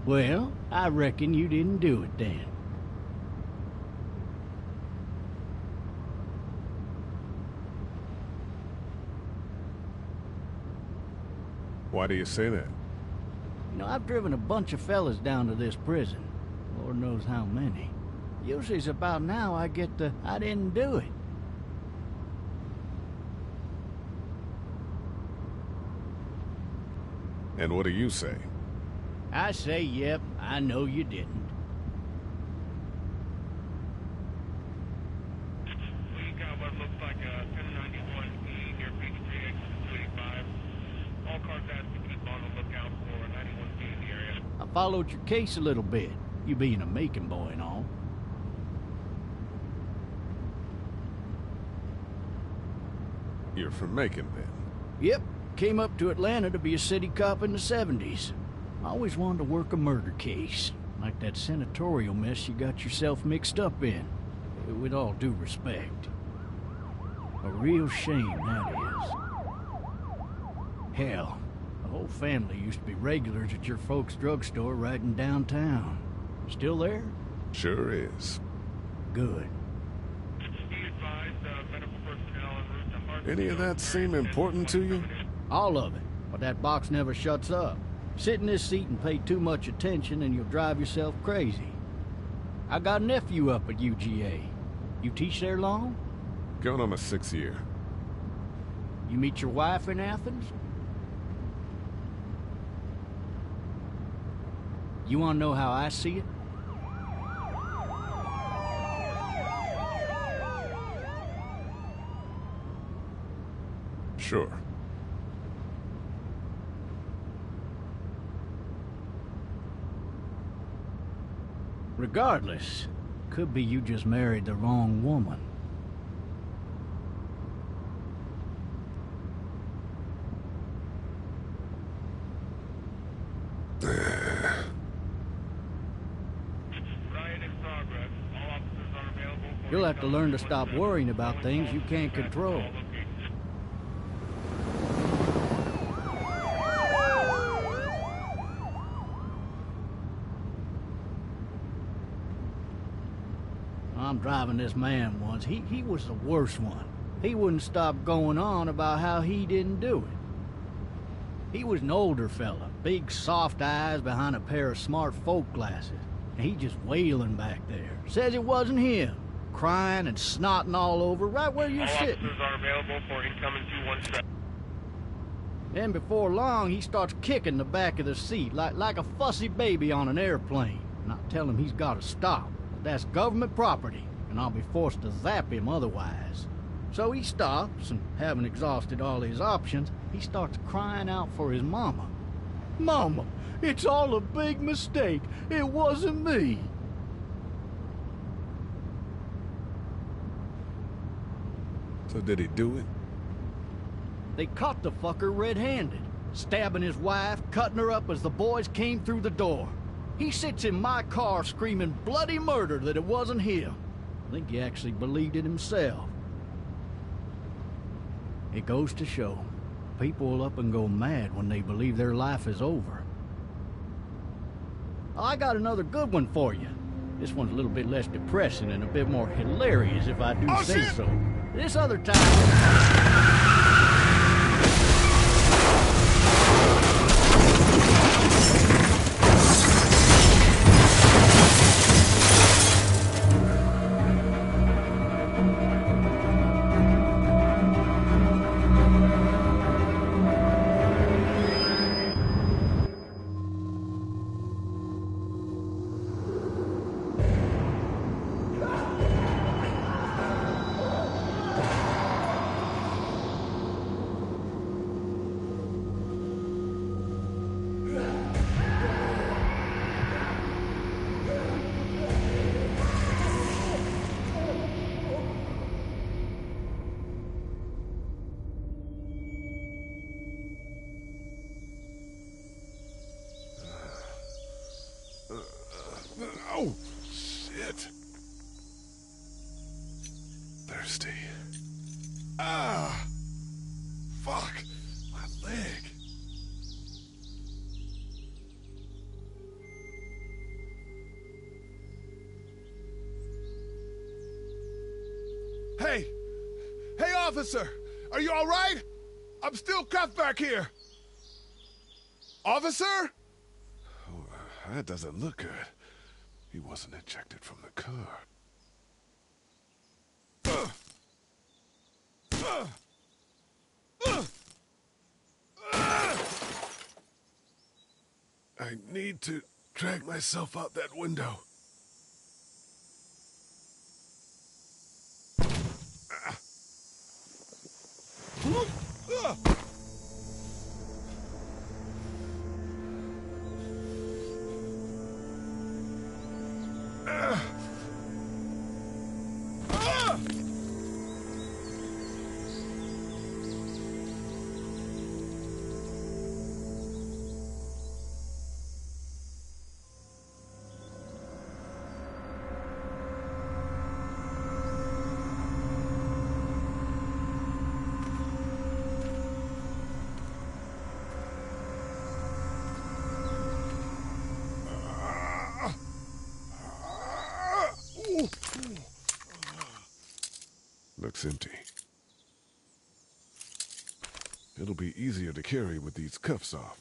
Well, I reckon you didn't do it then. Why do you say that? You know, I've driven a bunch of fellas down to this prison. Lord knows how many. Usually it's about now I get the, I didn't do it. And what do you say? I say, yep, I know you didn't. We got what looks like a 1091E near Peachtree, exit 285. All cars asked to keep on the lookout for a 91B in the area. I followed your case a little bit, you being a Macon boy and all. You're from Macon, then? Yep, came up to Atlanta to be a city cop in the 70s. I always wanted to work a murder case, like that senatorial mess you got yourself mixed up in. With all due respect. A real shame, that is. Hell, the whole family used to be regulars at your folks' drugstore right in downtown. Still there? Sure is. Good. Be advised, medical personnel en route to Hartsfield. Any of that seem important to you? All of it, but that box never shuts up. Sit in this seat and pay too much attention and you'll drive yourself crazy. I got a nephew up at UGA. You teach there long? Going on my 6th year. You meet your wife in Athens? You want to know how I see it? Sure. Regardless, could be you just married the wrong woman. Riot in progress. All officers are available for You'll have to learn to stop worrying about things you can't control. all locations. I'm driving this man once. He was the worst one. He wouldn't stop going on about how he didn't do it. He was an older fella, big soft eyes behind a pair of smart folk glasses. And he just wailing back there. Says it wasn't him. Crying and snotting all over right where you're All sitting. officers are available for incoming 217. Then before long, he starts kicking the back of the seat like a fussy baby on an airplane. And I tell him he's got to stop. That's government property, and I'll be forced to zap him otherwise. So he stops, and having exhausted all his options, he starts crying out for his mama. Mama, it's all a big mistake. It wasn't me. So did he do it? They caught the fucker red-handed, stabbing his wife, cutting her up as the boys came through the door. He sits in my car screaming bloody murder that it wasn't him. I think he actually believed it himself. It goes to show, people will up and go mad when they believe their life is over. I got another good one for you. This one's a little bit less depressing and a bit more hilarious if I do say so. This other time... Officer, are you all right? I'm still cuffed back here. Officer? Oh, that doesn't look good. He wasn't ejected from the car. I need to drag myself out that window. Looks empty. It'll be easier to carry with these cuffs off.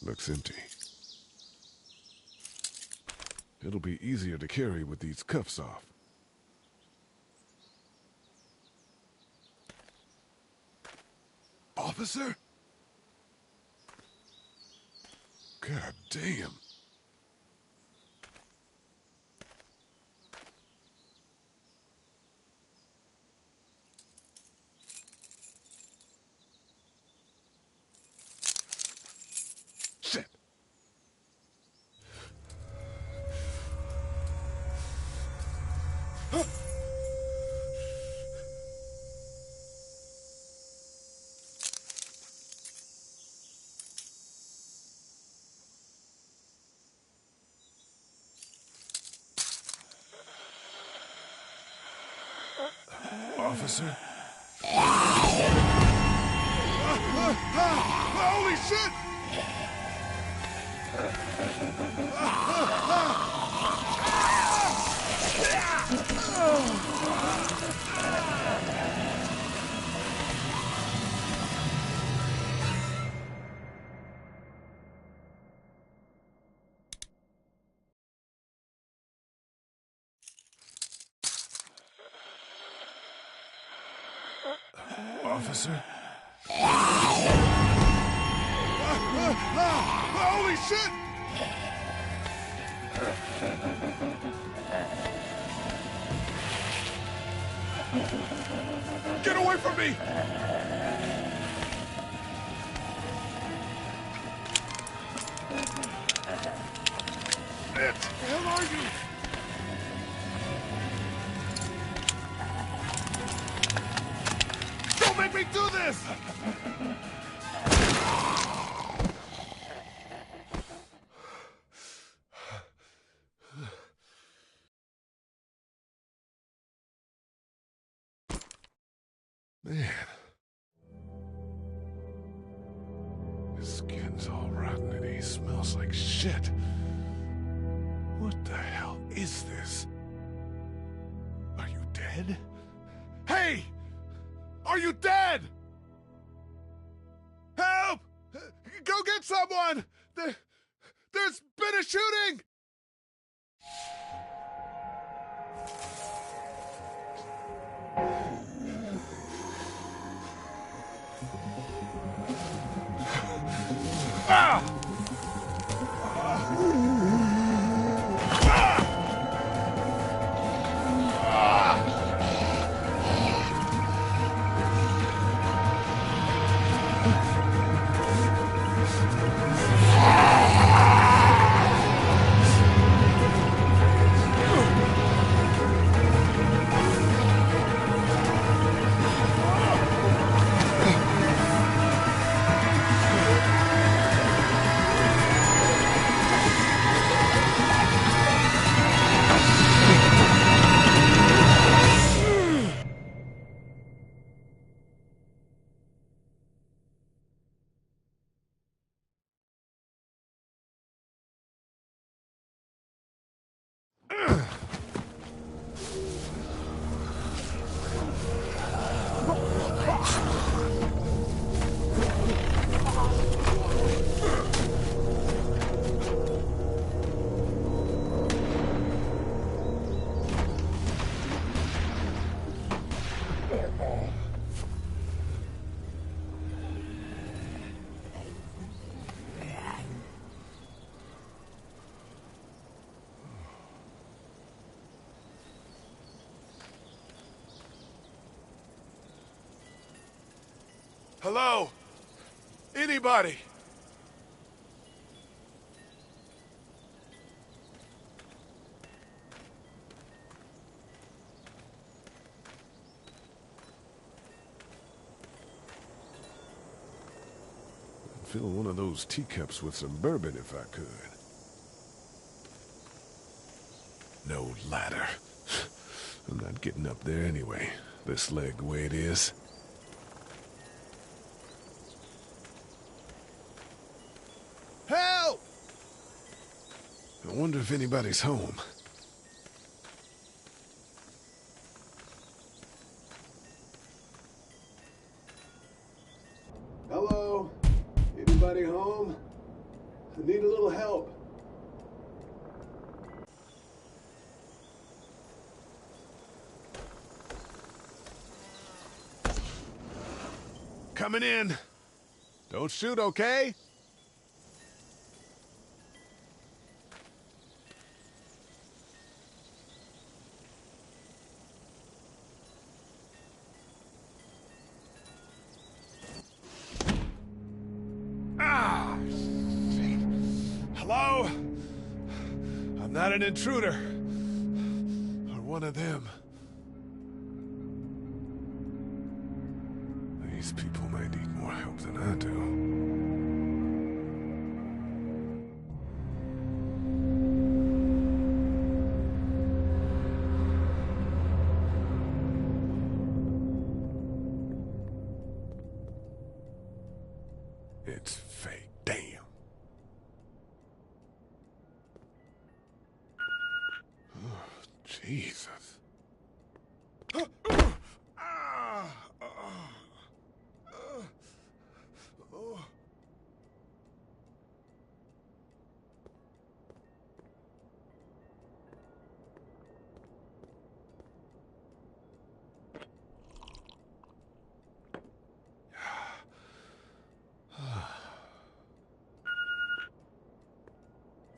Looks empty. It'll be easier to carry with these cuffs off. Officer? God damn. Shit. Officer? Holy shit! Officer? Holy shit! Get away from me! Where the hell are you? Don't make me do this! Man. His skin's all rotten and he smells like shit. What the hell is this? Are you dead? Hey! Are you dead? Help! Go get someone! There's been a shooting! Ah! Hello? Anybody? I'd fill one of those teacups with some bourbon if I could. No ladder. I'm not getting up there anyway. This leg the way it is. Help! I wonder if anybody's home. Hello? Anybody home? I need a little help. Coming in. Don't shoot, okay? Ah, shit. Hello? I'm not an intruder. Or one of them. These people might need more help than I do. It's fake. Damn. Oh, Jesus.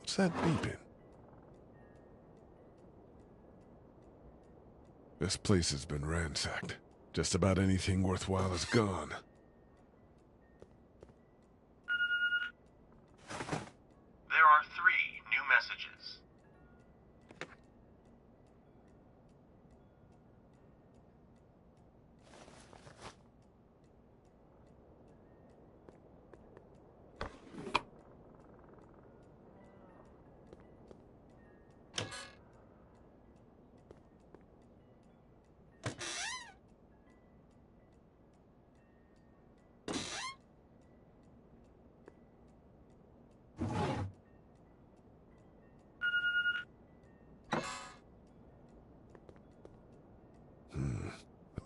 What's that beeping? This place has been ransacked. Just about anything worthwhile is gone. There are 3 new messages.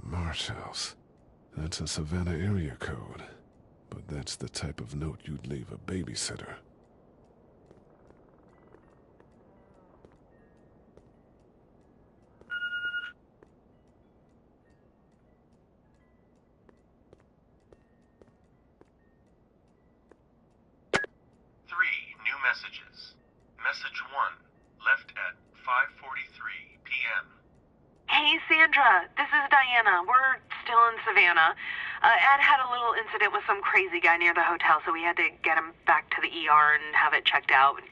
Marsh House. That's a Savannah area code. But that's the type of note you'd leave a babysitter. New messages. Message 1, left at 5:43 p.m. Hey, Sandra. This is Diana. We're still in Savannah. Ed had a little incident with some crazy guy near the hotel, so we had to get him back to the ER and have it checked out.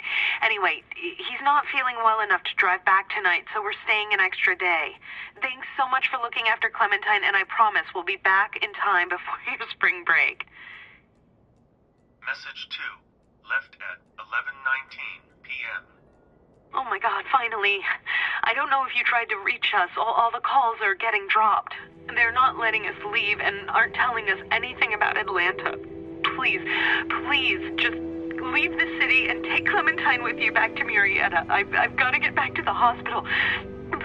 Anyway, he's not feeling well enough to drive back tonight, so we're staying an extra day. Thanks so much for looking after Clementine, and I promise we'll be back in time before your spring break. Message 2, left at 11:19 p.m. Oh my God, finally. I don't know if you tried to reach us. All the calls are getting dropped. They're not letting us leave and aren't telling us anything about Atlanta. Please, just leave the city and take Clementine with you back to Murrieta. I've got to get back to the hospital.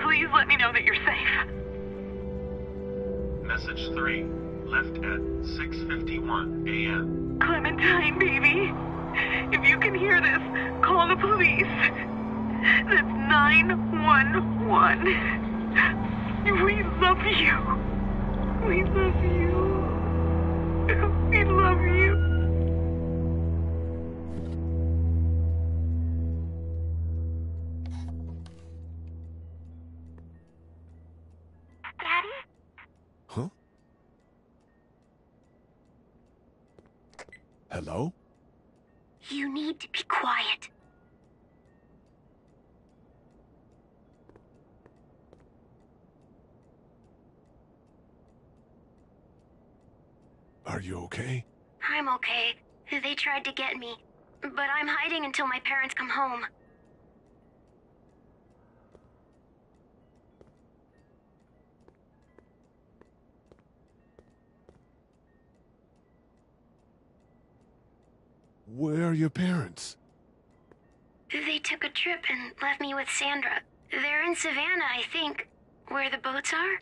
Please let me know that you're safe. Message 3, left at 6:51 a.m. Clementine, baby. If you can hear this, call the police. That's 911. We love you. We love you. We love you. Daddy? Huh? Hello? You need to be quiet. Are you okay? I'm okay. They tried to get me, but I'm hiding until my parents come home. Where are your parents? They took a trip and left me with Sandra. They're in Savannah, I think, where the boats are.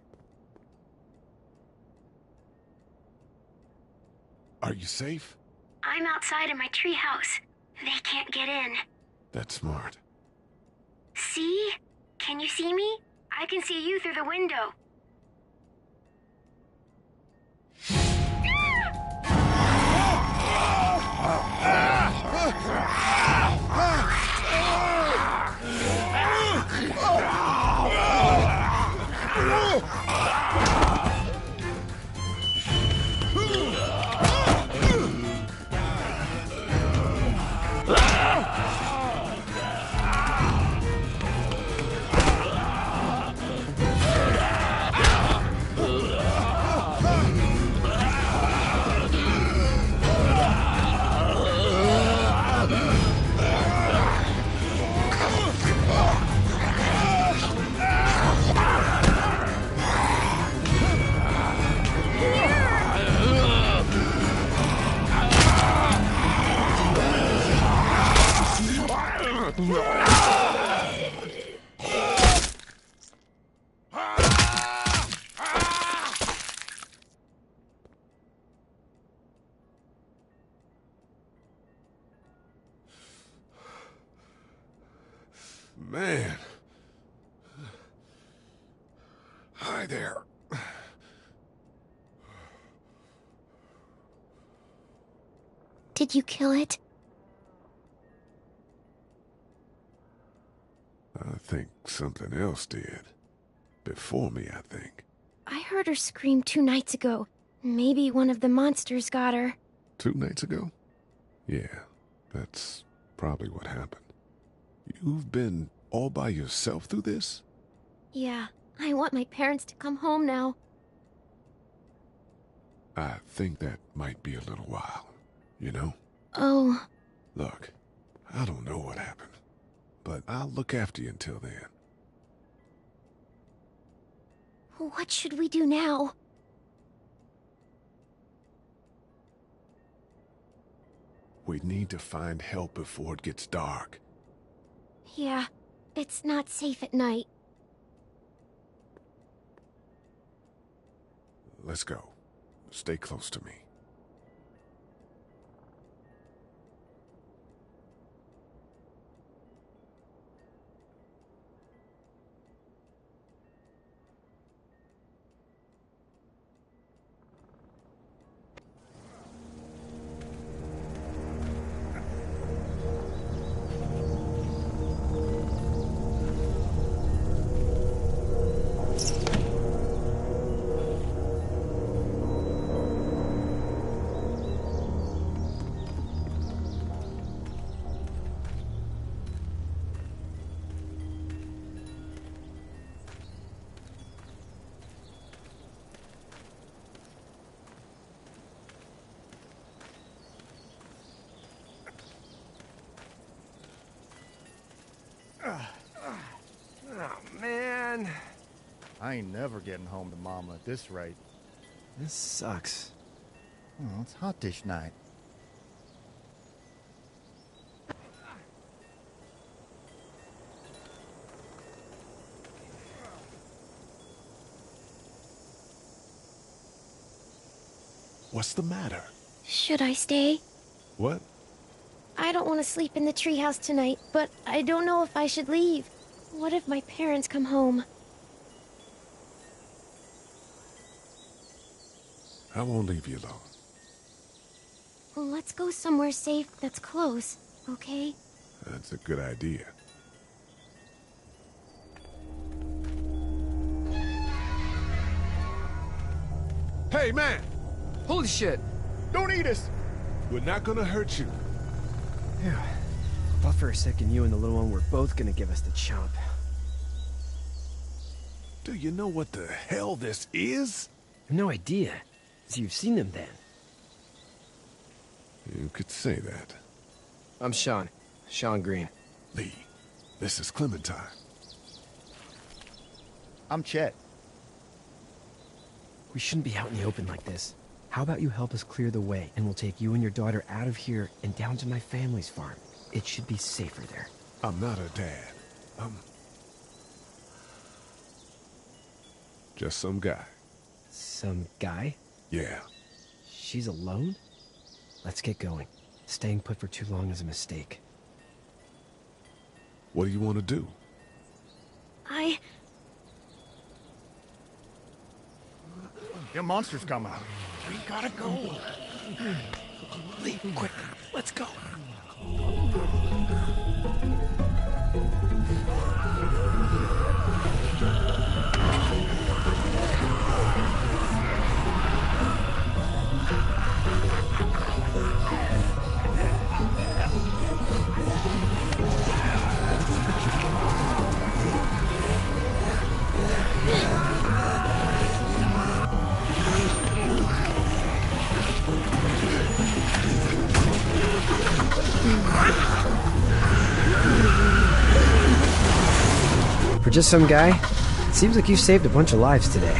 Are you safe? I'm outside in my treehouse. They can't get in. That's smart. See? Can you see me? I can see you through the window. Man. Hi there. Did you kill it? I think something else did. Before me, I think. I heard her scream 2 nights ago. Maybe one of the monsters got her. 2 nights ago? Yeah, that's probably what happened. You've been all by yourself through this? Yeah, I want my parents to come home now. I think that might be a little while, you know? Oh. Look, I don't know what happened, but I'll look after you until then. What should we do now? We need to find help before it gets dark. Yeah, it's not safe at night. Let's go. Stay close to me. Oh, man. I ain't never getting home to Mama at this rate. This sucks. Oh, it's hot this night. What's the matter? Should I stay? What? I don't want to sleep in the treehouse tonight, but I don't know if I should leave. What if my parents come home? I won't leave you alone. Let's go somewhere safe that's close, okay? That's a good idea. Hey, man! Holy shit! Don't eat us! We're not gonna hurt you. Yeah. Thought for a second you and the little one were both gonna give us the chomp. Do you know what the hell this is? I have no idea. So you've seen them then? You could say that. I'm Sean. Sean Green. Lee, this is Clementine. I'm Chet. We shouldn't be out in the open like this. How about you help us clear the way, and we'll take you and your daughter out of here and down to my family's farm. It should be safer there. I'm not her dad. I'm just some guy. Some guy? Yeah. She's alone? Let's get going. Staying put for too long is a mistake. What do you want to do? The monster's come out. We gotta go. Lee, quick, let's go. For just some guy, it seems like you saved a bunch of lives today.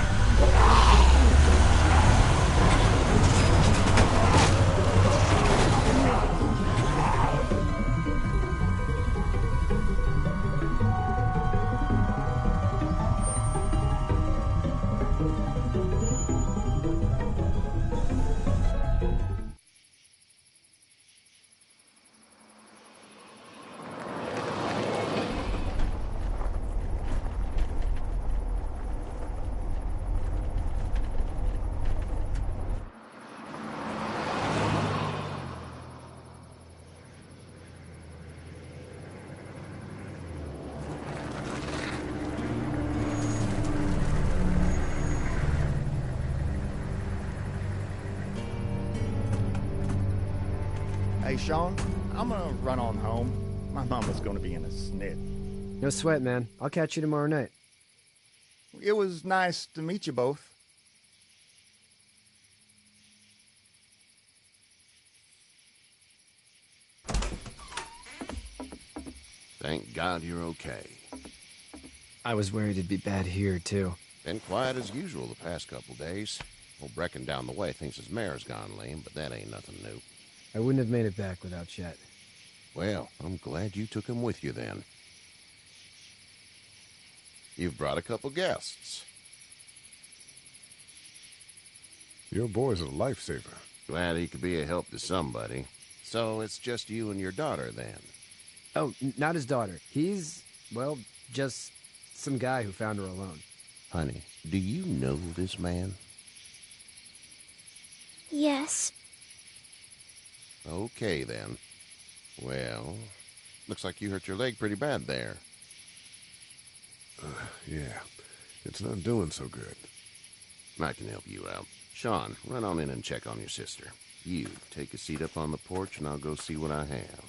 Hey, Sean, I'm gonna run on home. My mama's gonna be in a snit. No sweat, man. I'll catch you tomorrow night. It was nice to meet you both. Thank God you're okay. I was worried it'd be bad here, too. Been quiet as usual the past couple days. Old Brecken down the way thinks his mare's gone lame, but that ain't nothing new. I wouldn't have made it back without Chet. Well, I'm glad you took him with you then. You've brought a couple guests. Your boy's a lifesaver. Glad he could be a help to somebody. So it's just you and your daughter then? Oh, not his daughter. He's, well, just some guy who found her alone. Honey, do you know this man? Yes. Okay, then. Well, looks like you hurt your leg pretty bad there. Yeah, it's not doing so good. I can help you out. Sean, run on in and check on your sister. You, take a seat up on the porch and I'll go see what I have.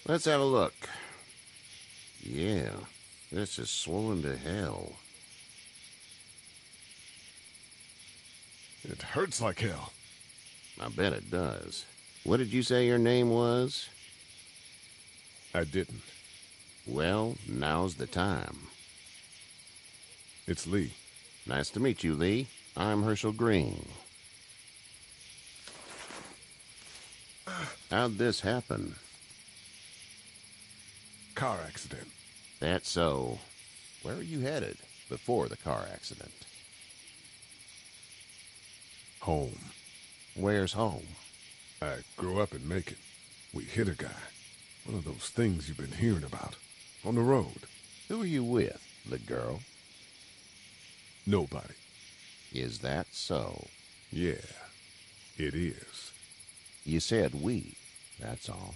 Let's have a look. Yeah, this is swollen to hell. It hurts like hell. I bet it does. What did you say your name was? I didn't. Well, now's the time. It's Lee. Nice to meet you, Lee. I'm Herschel Green. How'd this happen? Car accident. That's so. Where are you headed before the car accident? Home. Where's home? I grew up in Macon. We hit a guy. One of those things you've been hearing about. On the road. Who are you with? The girl? Nobody. Is that so? Yeah, it is. You said we. That's all.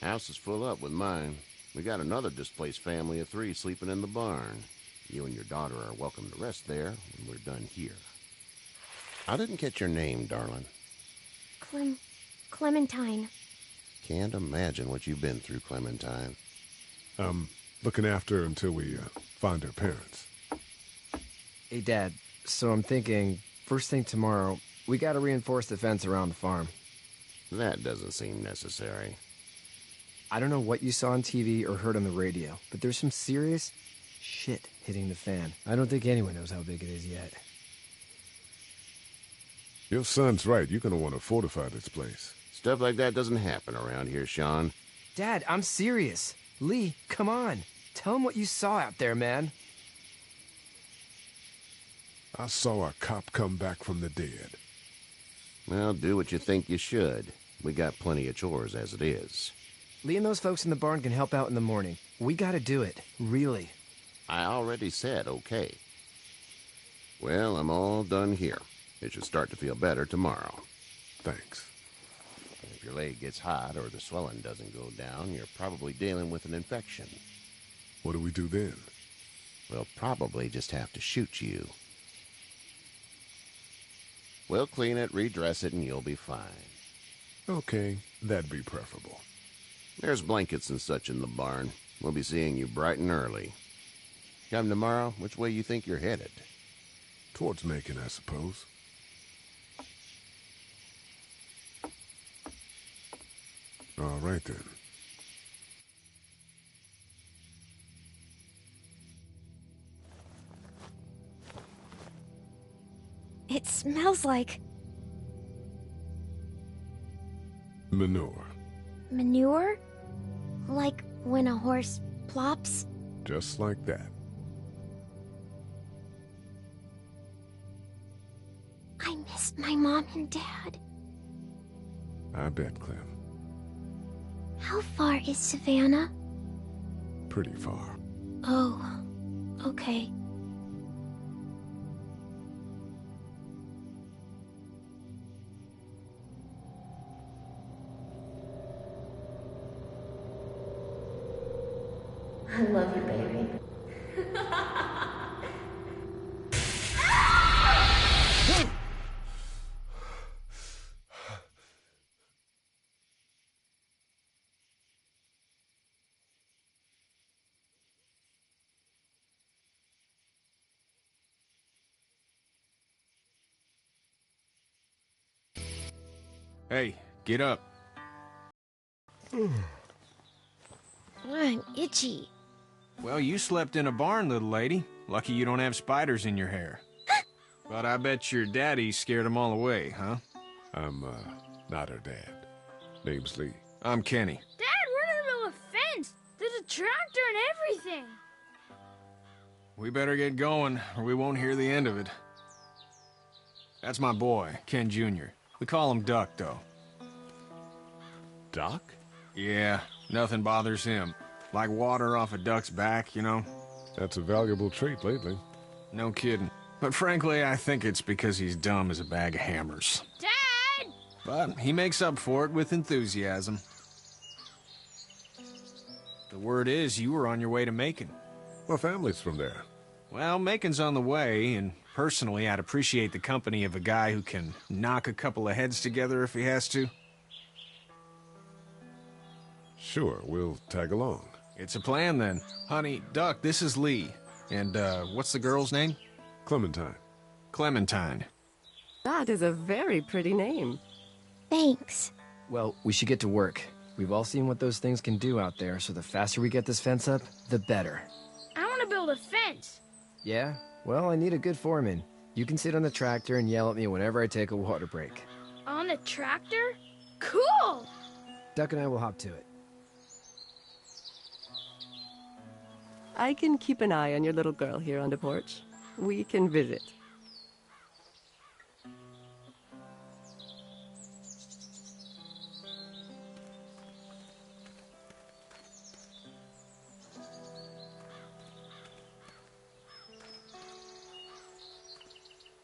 House is full up with mine. We got another displaced family of 3 sleeping in the barn. You and your daughter are welcome to rest there when we're done here. I didn't get your name, darling. Clementine. Can't imagine what you've been through, Clementine. I'm looking after her until we find her parents. Hey, Dad, so I'm thinking, first thing tomorrow, we gotta reinforce the fence around the farm. That doesn't seem necessary. I don't know what you saw on TV or heard on the radio, but there's some serious shit hitting the fan. I don't think anyone knows how big it is yet. Your son's right. You're gonna want to fortify this place. Stuff like that doesn't happen around here, Sean. Dad, I'm serious. Lee, come on. Tell him what you saw out there, man. I saw a cop come back from the dead. Well, do what you think you should. We got plenty of chores as it is. Lee and those folks in the barn can help out in the morning. We gotta do it. Really. I already said okay. Well, I'm all done here. It should start to feel better tomorrow. Thanks. If your leg gets hot or the swelling doesn't go down, you're probably dealing with an infection. What do we do then? We'll probably just have to shoot you. We'll clean it, redress it, and you'll be fine. Okay, that'd be preferable. There's blankets and such in the barn. We'll be seeing you bright and early. Come tomorrow, which way you think you're headed? Towards Macon, I suppose. All right, then. It smells like Manure. manure? Like when a horse plops? Just like that. I miss my mom and dad. I bet, Clem. How far is Savannah? Pretty far. Oh, okay. I love you, baby. Hey, get up. I'm itchy. Well, you slept in a barn, little lady. Lucky you don't have spiders in your hair. But I bet your daddy scared them all away, huh? I'm, not her dad. Name's Lee. I'm Kenny. Dad, we're in the middle of a fence. There's a tractor and everything. We better get going, or we won't hear the end of it. That's my boy, Ken Jr. We call him Duck, though. Doc? Yeah, nothing bothers him. Like water off a duck's back, you know? That's a valuable trait lately. No kidding. But frankly, I think it's because he's dumb as a bag of hammers. Dad! But he makes up for it with enthusiasm. The word is you were on your way to Macon. My family's from there. Well, Macon's on the way, and personally, I'd appreciate the company of a guy who can knock a couple of heads together if he has to. Sure, we'll tag along. It's a plan, then. Honey, Duck, this is Lee. And, what's the girl's name? Clementine. Clementine. That is a very pretty name. Thanks. Well, we should get to work. We've all seen what those things can do out there, so the faster we get this fence up, the better. I want to build a fence. Yeah? Well, I need a good foreman. You can sit on the tractor and yell at me whenever I take a water break. On the tractor? Cool! Duck and I will hop to it. I can keep an eye on your little girl here on the porch. We can visit.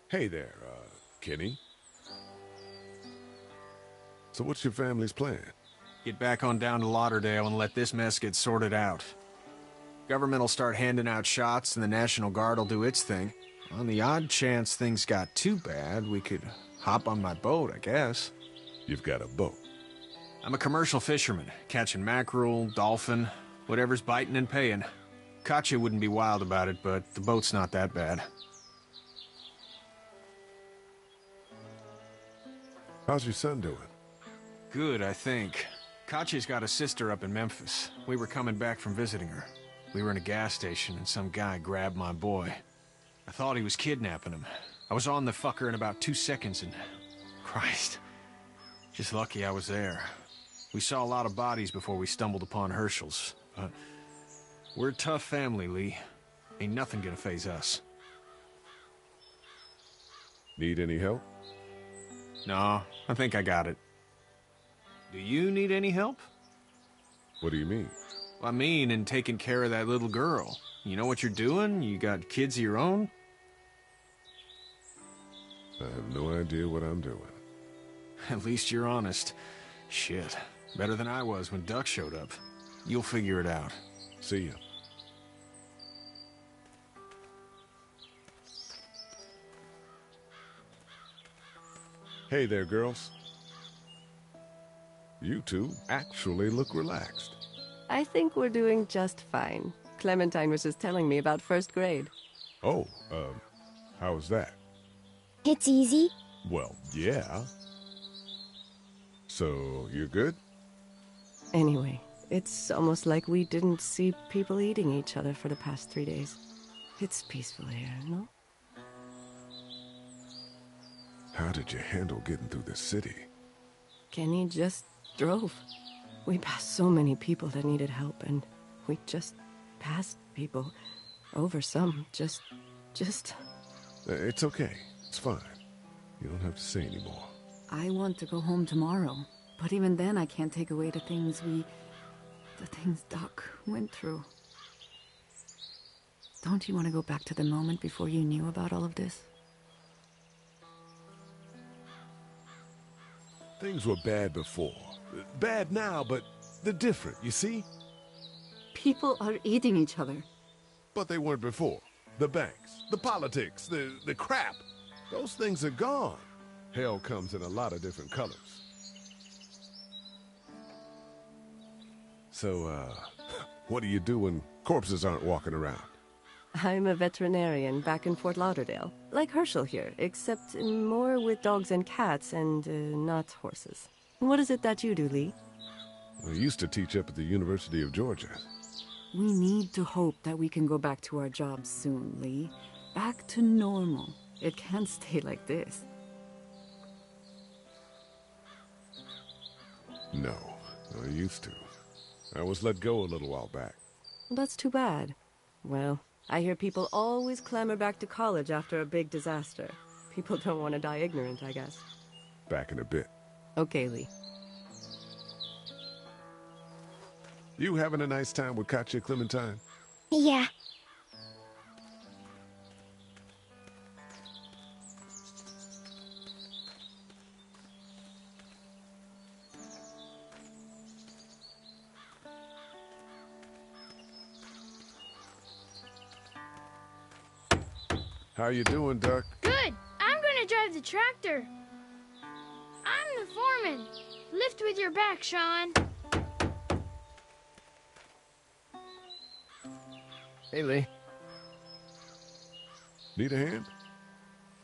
Hey there, Kenny. So what's your family's plan? Get back on down to Lauderdale and let this mess get sorted out. Government will start handing out shots and the National Guard will do its thing. On the odd chance things got too bad, we could hop on my boat, I guess. You've got a boat? I'm a commercial fisherman, catching mackerel, dolphin, whatever's biting and paying. Katya wouldn't be wild about it, but the boat's not that bad. How's your son doing? Good, I think. Katya's got a sister up in Memphis. We were coming back from visiting her. We were in a gas station and some guy grabbed my boy. I thought he was kidnapping him. I was on the fucker in about 2 seconds and... Christ. Just lucky I was there. We saw a lot of bodies before we stumbled upon Herschel's, but... We're a tough family, Lee. Ain't nothing gonna faze us. Need any help? No, I think I got it. Do you need any help? What do you mean? I mean, in taking care of that little girl. You know what you're doing? You got kids of your own? I have no idea what I'm doing. At least you're honest. Shit. Better than I was when Duck showed up. You'll figure it out. See ya. Hey there, girls. You two actually look relaxed. I think we're doing just fine. Clementine was just telling me about first grade. Oh, how was that? It's easy. Well, yeah. So, you're good? Anyway, it's almost like we didn't see people eating each other for the past 3 days. It's peaceful here, no? How did you handle getting through the city? Kenny just drove. We passed so many people that needed help, and we just passed people. Over some, just... It's okay. It's fine. You don't have to say anymore. I want to go home tomorrow, but even then I can't take away the things Doc went through. Don't you want to go back to the moment before you knew about all of this? Things were bad before. Bad now, but they're different, you see? People are eating each other. But they weren't before. The banks, the politics, the crap. Those things are gone. Hell comes in a lot of different colors. So, what do you do when corpses aren't walking around? I'm a veterinarian back in Fort Lauderdale. Like Herschel here, except more with dogs and cats and not horses. What is it that you do, Lee? I used to teach up at the University of Georgia. We need to hope that we can go back to our jobs soon, Lee. Back to normal. It can't stay like this. No, I used to. I was let go a little while back. That's too bad. Well, I hear people always clamor back to college after a big disaster. People don't want to die ignorant, I guess. Back in a bit. Okay, Lee. You having a nice time with Katya, Clementine? Yeah. How you doing, Duck? Good. I'm gonna drive the tractor. I'm the foreman. Lift with your back, Sean. Hey, Lee. Need a hand?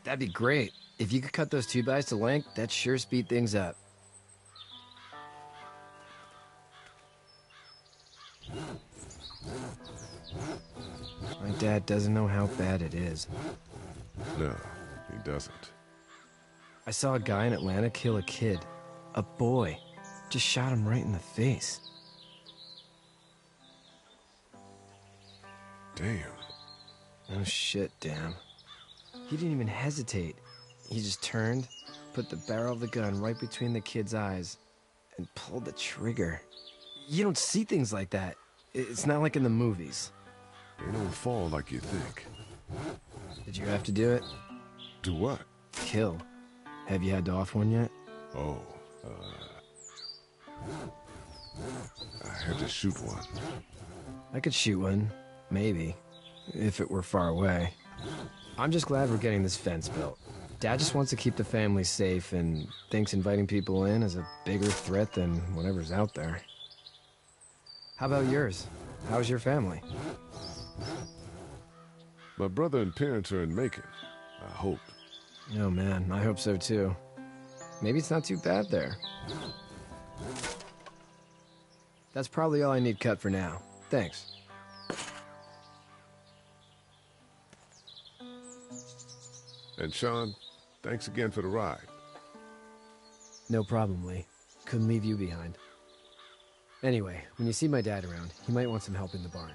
That'd be great. If you could cut those 2x to length, that'd sure speed things up. My dad doesn't know how bad it is. No, he doesn't. I saw a guy in Atlanta kill a kid. A boy. Just shot him right in the face. Damn. Oh shit, damn. He didn't even hesitate. He just turned, put the barrel of the gun right between the kid's eyes, and pulled the trigger. You don't see things like that. It's not like in the movies. They don't fall like you think. Did you have to do it? Do what? Kill. Have you had to off one yet? Oh, I had to shoot one. I could shoot one. Maybe. If it were far away. I'm just glad we're getting this fence built. Dad just wants to keep the family safe and thinks inviting people in is a bigger threat than whatever's out there. How about yours? How's your family? My brother and parents are in Macon. I hope. Oh man, I hope so too. Maybe it's not too bad there. That's probably all I need cut for now. Thanks. And Sean, thanks again for the ride. No problem, Lee. Couldn't leave you behind. Anyway, when you see my dad around, he might want some help in the barn.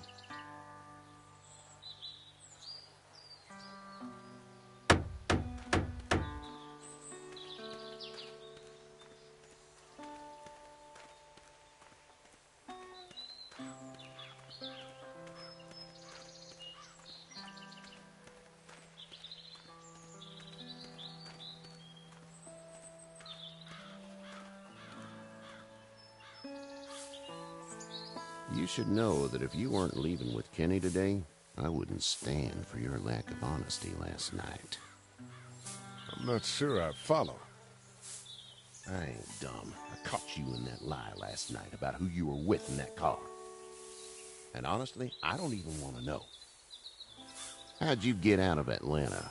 You should know that if you weren't leaving with Kenny today, I wouldn't stand for your lack of honesty last night. I'm not sure I follow. I ain't dumb. I caught you in that lie last night about who you were with in that car. And honestly, I don't even want to know. How'd you get out of Atlanta?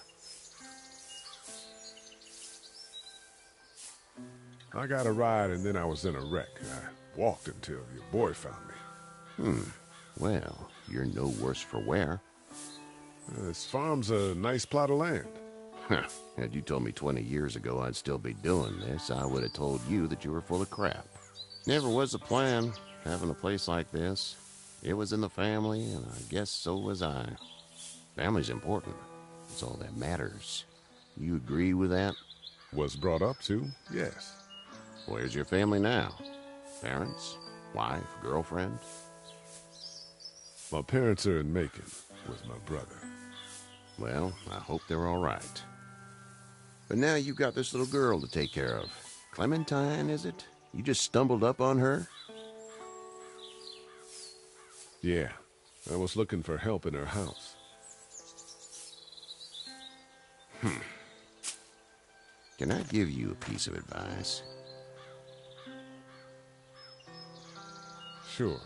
I got a ride and then I was in a wreck. I walked until your boy found me. Well, you're no worse for wear. This farm's a nice plot of land. Had you told me 20 years ago I'd still be doing this, I would have told you that you were full of crap. Never was a plan, having a place like this. It was in the family, and I guess so was I. Family's important. It's all that matters. You agree with that? Was brought up to, yes. Where's your family now? Parents? Wife? Girlfriend? My parents are in Macon with my brother. Well, I hope they're all right. But now you've got this little girl to take care of. Clementine, is it? You just stumbled up on her? Yeah, I was looking for help in her house. Can I give you a piece of advice? Sure.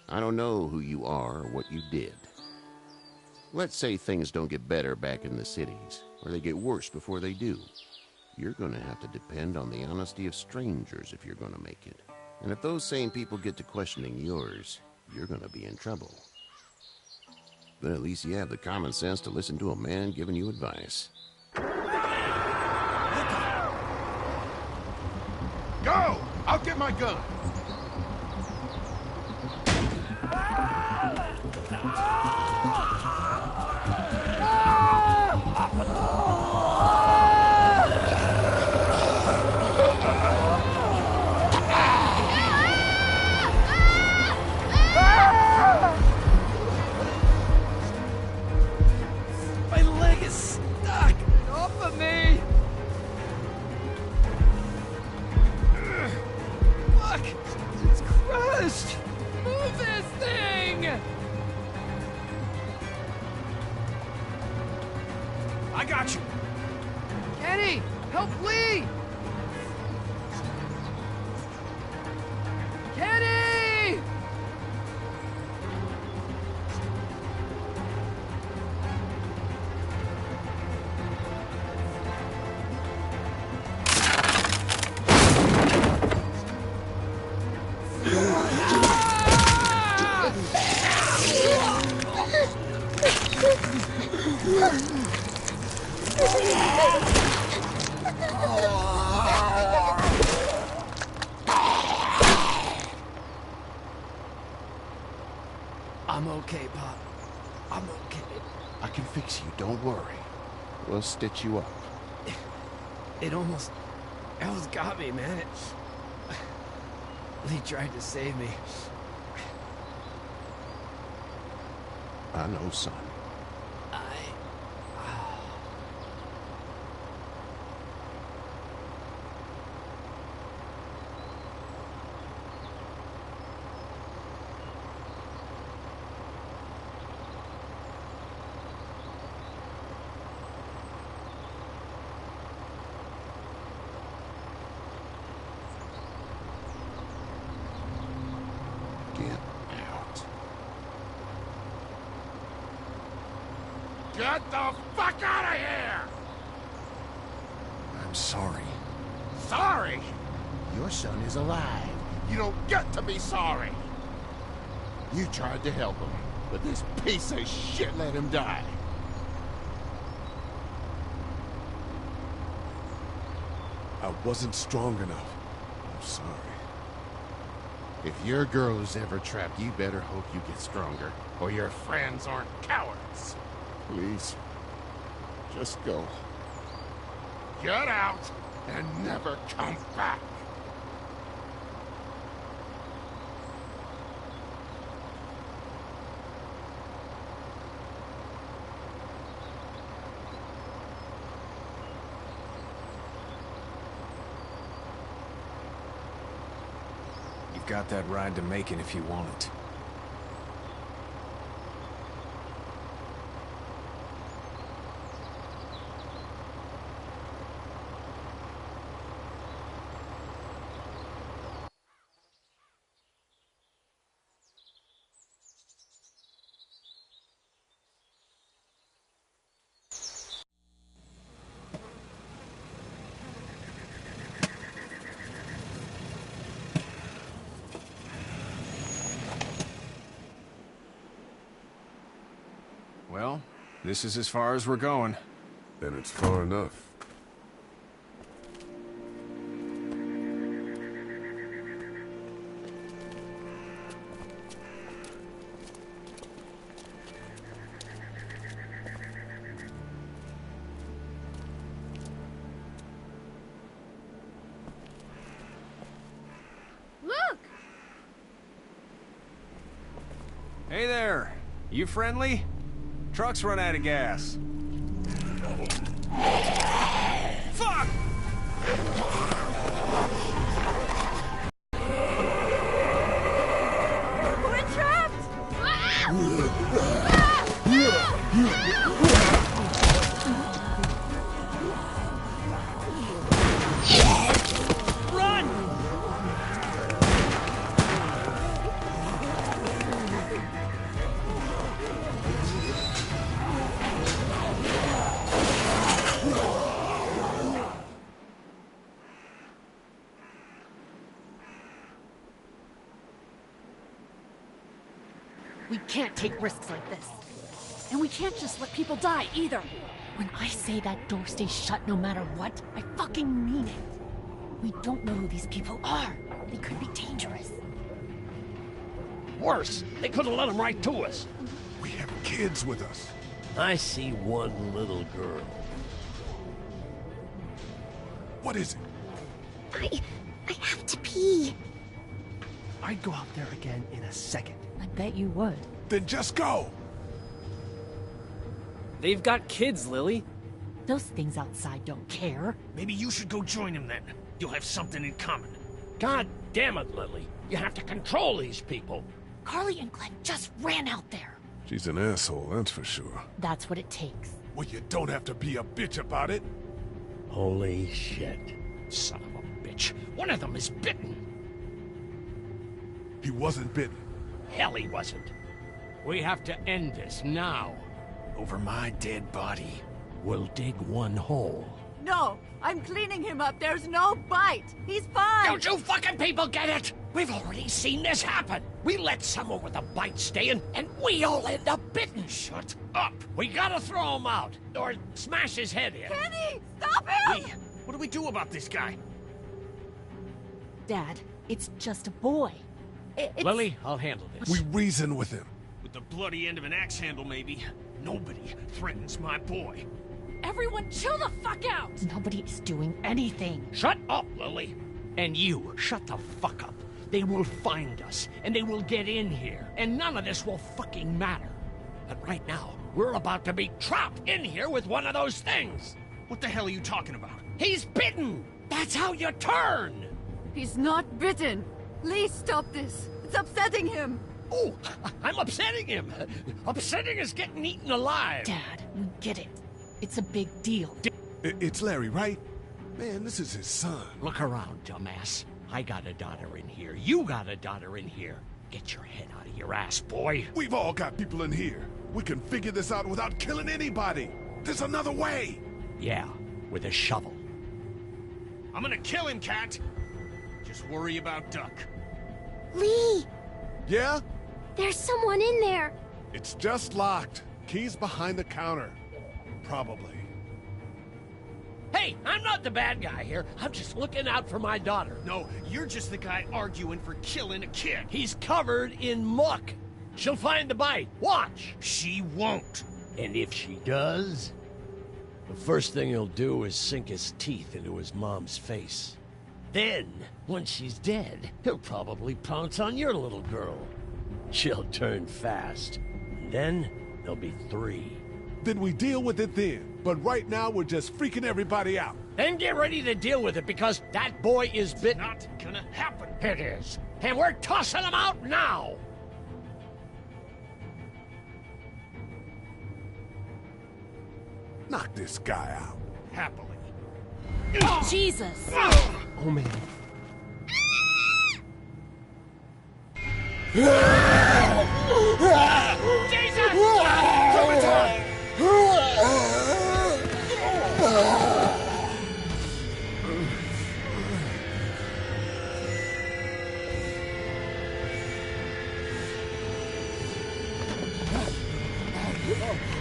I don't know who you are or what you did. Let's say things don't get better back in the cities, or they get worse before they do. You're going to have to depend on the honesty of strangers if you're going to make it. And if those same people get to questioning yours, you're going to be in trouble. But at least you have the common sense to listen to a man giving you advice. Go! I'll get my gun! My leg is stuck! Off of me! Fuck! It's crushed! Move this thing! I got you. Kenny! Help Lee! Kenny! I'm okay, Pop. I'm okay. I can fix you, don't worry. We'll stitch you up. It almost got me, man. Lee tried to save me. I know, son. Get the fuck out of here! I'm sorry. Sorry? Your son is alive. You don't get to be sorry. You tried to help him, but this piece of shit let him die. I wasn't strong enough. I'm sorry. If your girl is ever trapped, you better hope you get stronger, or your friends aren't cowards. Please, just go. Get out and never come back. You've got that ride to Macon if you want it. Well, this is as far as we're going. Then it's far enough. Look! Hey there! You friendly? Truck's run out of gas. Fuck! We're trapped! Run! We can't take risks like this. And we can't just let people die, either. When I say that door stays shut no matter what, I fucking mean it. We don't know who these people are. They could be dangerous. Worse, they could have let him right to us. We have kids with us. I see one little girl. What is it? I have to pee. I'd go out there again in a second. I bet you would. Then just go! They've got kids, Lily. Those things outside don't care. Maybe you should go join them then. You'll have something in common. God damn it, Lily. You have to control these people. Carly and Glenn just ran out there. She's an asshole, that's for sure. That's what it takes. Well, you don't have to be a bitch about it. Holy shit. Son of a bitch. One of them is bitten. He wasn't bitten. Hell, he wasn't. We have to end this now. Over my dead body. We'll dig one hole. No, I'm cleaning him up. There's no bite. He's fine. Don't you fucking people get it? We've already seen this happen. We let someone with a bite stay in, and we all end up bitten. Shut up. We gotta throw him out, or smash his head in. Kenny, stop him! Lee, what do we do about this guy? Dad, it's just a boy. It's... Lily, I'll handle this. We reason with him. With The bloody end of an axe handle, maybe. Nobody threatens my boy. Everyone chill the fuck out! Nobody is doing anything. Shut up, Lily. And you, shut the fuck up. They will find us, and they will get in here, and none of this will fucking matter. But right now, we're about to be trapped in here with one of those things. What the hell are you talking about? He's bitten! That's how you turn! He's not bitten. Lee, stop this. It's upsetting him. Oh, I'm upsetting him. Upsetting is getting eaten alive. Dad, we get it. It's a big deal. It's Larry, right? Man, this is his son. Look around, dumbass. I got a daughter in here. You got a daughter in here. Get your head out of your ass, boy. We've all got people in here. We can figure this out without killing anybody. There's another way. Yeah, with a shovel. I'm gonna kill him, Cat. Just worry about Duck. Lee! Yeah? There's someone in there. It's just locked. Key's behind the counter. Probably. Hey, I'm not the bad guy here. I'm just looking out for my daughter. No, you're just the guy arguing for killing a kid. He's covered in muck. She'll find the bite. Watch. She won't. And if she does, the first thing he'll do is sink his teeth into his mom's face. Then, once she's dead, he'll probably pounce on your little girl. She'll turn fast. And then, there'll be 3. Then we deal with it then. But right now, we're just freaking everybody out. Then get ready to deal with it, because that boy is bitten. Not gonna happen. It is. And we're tossing him out now. Knock this guy out. Happily. Jesus! Oh, man. Jesus!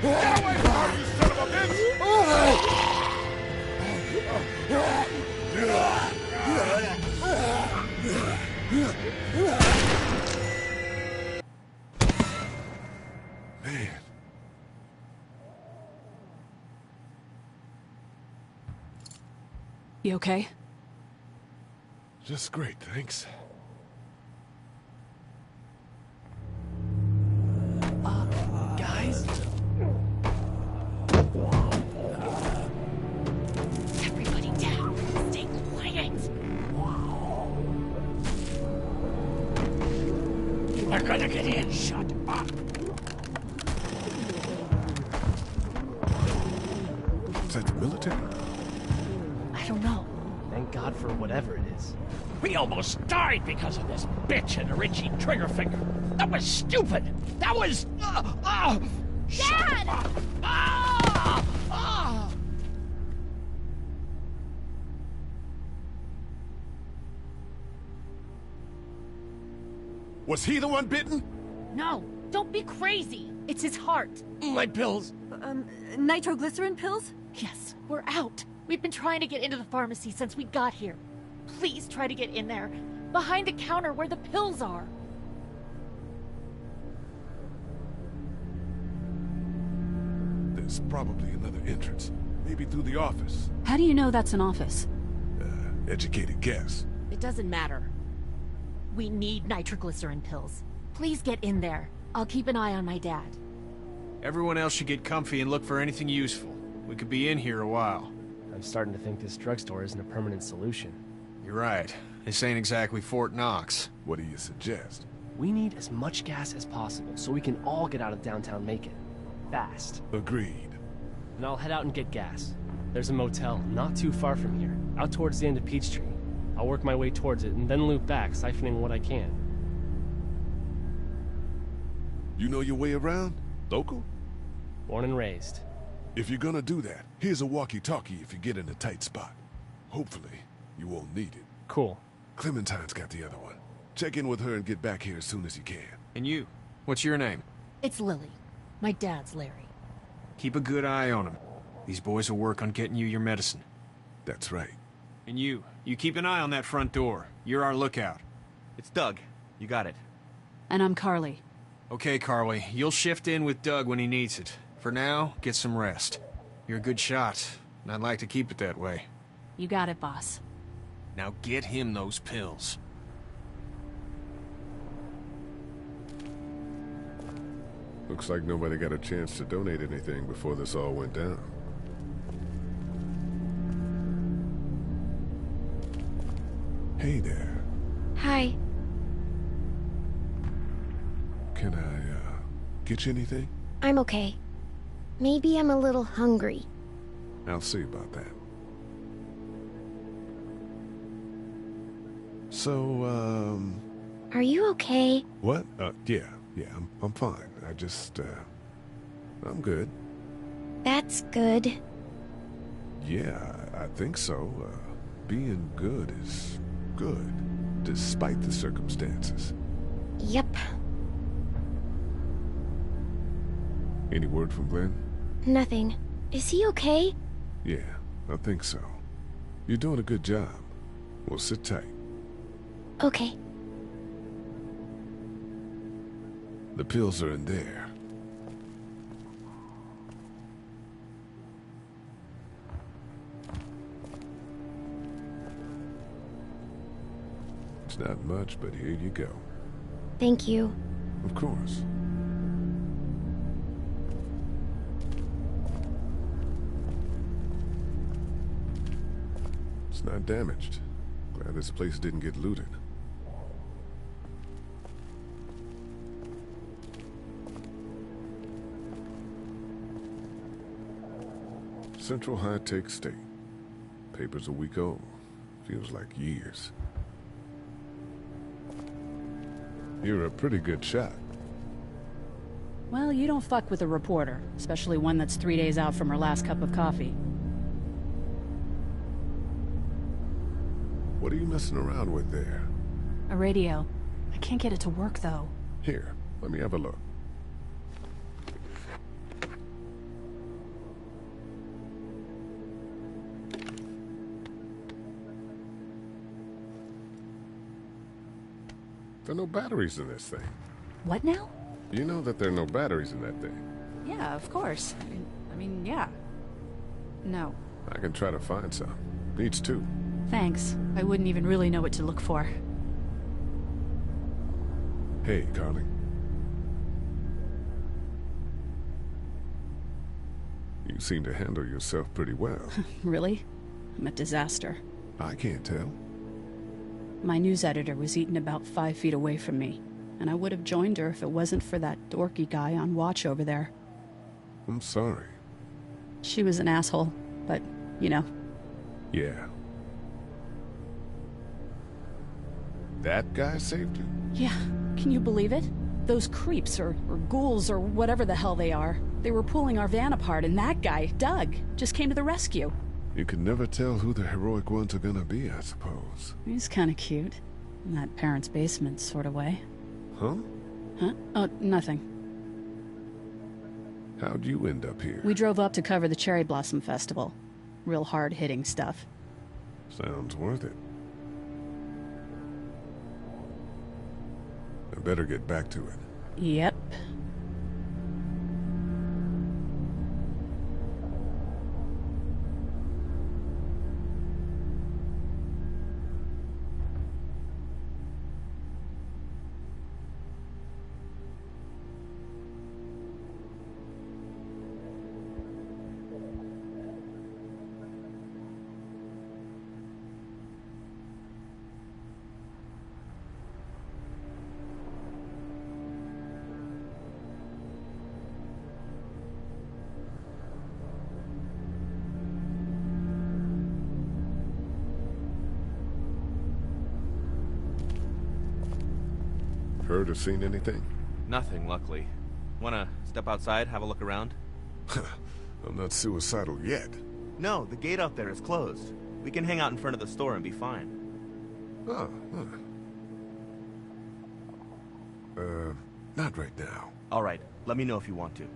Get away from her, you son of a bitch! Man. You okay? Just great, thanks. Guys? Everybody down. Stay quiet. We're gonna get in. Shut up. Is that the military? I don't know. Thank God for whatever it is. We almost died because of this bitch and her itchy trigger finger. That was stupid. That was... Dad! Was he the one bitten? No, don't be crazy. It's his heart. My pills. Nitroglycerin pills? Yes, we're out. We've been trying to get into the pharmacy since we got here. Please try to get in there. Behind the counter where the pills are. There's probably another entrance. Maybe through the office. How do you know that's an office? Educated guess. It doesn't matter. We need nitroglycerin pills. Please get in there. I'll keep an eye on my dad. Everyone else should get comfy and look for anything useful. We could be in here a while. I'm starting to think this drugstore isn't a permanent solution. You're right. This ain't exactly Fort Knox. What do you suggest? We need as much gas as possible so we can all get out of downtown Macon. Fast. Agreed. And I'll head out and get gas. There's a motel not too far from here, out towards the end of Peachtree. I'll work my way towards it and then loop back, siphoning what I can. You know your way around? Local? Born and raised. If you're gonna do that, here's a walkie-talkie if you get in a tight spot. Hopefully, you won't need it. Cool. Clementine's got the other one. Check in with her and get back here as soon as you can. And you? What's your name? It's Lily. My dad's Larry. Keep a good eye on him. These boys will work on getting you your medicine. That's right. And you keep an eye on that front door. You're our lookout. It's Doug. You got it. And I'm Carly. Okay, Carly, you'll shift in with Doug when he needs it. For now, get some rest. You're a good shot, and I'd like to keep it that way. You got it, boss. Now get him those pills. Looks like nobody got a chance to donate anything before this all went down. Hey there. Hi. Can I, get you anything? I'm okay. Maybe I'm a little hungry. I'll see about that. So, Are you okay? What? Yeah, I'm fine. I just, I'm good. That's good. Yeah, I think so. Being good is good, despite the circumstances. Yep. Any word from Glenn? Nothing. Is he okay? Yeah, I think so. You're doing a good job. Well, sit tight. Okay. The pills are in there. It's not much, but here you go. Thank you. Of course. It's not damaged. Glad this place didn't get looted. Central High-Tech State. Paper's a week old. Feels like years. You're a pretty good shot. Well, you don't fuck with a reporter, especially one that's 3 days out from her last cup of coffee. What are you messing around with there? A radio. I can't get it to work, though. Here, let me have a look. There are no batteries in this thing. What now? You know that there are no batteries in that thing. Yeah, of course. I mean, yeah. No. I can try to find some. Needs two. Thanks. I wouldn't even really know what to look for. Hey, Carly. You seem to handle yourself pretty well. Really? I'm a disaster. I can't tell. My news editor was eaten about 5 feet away from me, and I would have joined her if it wasn't for that dorky guy on watch over there. I'm sorry. She was an asshole, but, you know. Yeah. That guy saved you? Yeah, can you believe it? Those creeps, or ghouls, or whatever the hell they are. They were pulling our van apart, and that guy, Doug, just came to the rescue. You can never tell who the heroic ones are gonna be, I suppose. He's kind of cute. In that parents' basement sort of way. Huh? Huh? Oh, nothing. How'd you end up here? We drove up to cover the Cherry Blossom Festival. Real hard-hitting stuff. Sounds worth it. I better get back to it. Yep. Heard or seen anything? Nothing, luckily. Wanna step outside, have a look around? I'm not suicidal yet. No, the gate out there is closed. We can hang out in front of the store and be fine. Oh, not right now. Alright, let me know if you want to.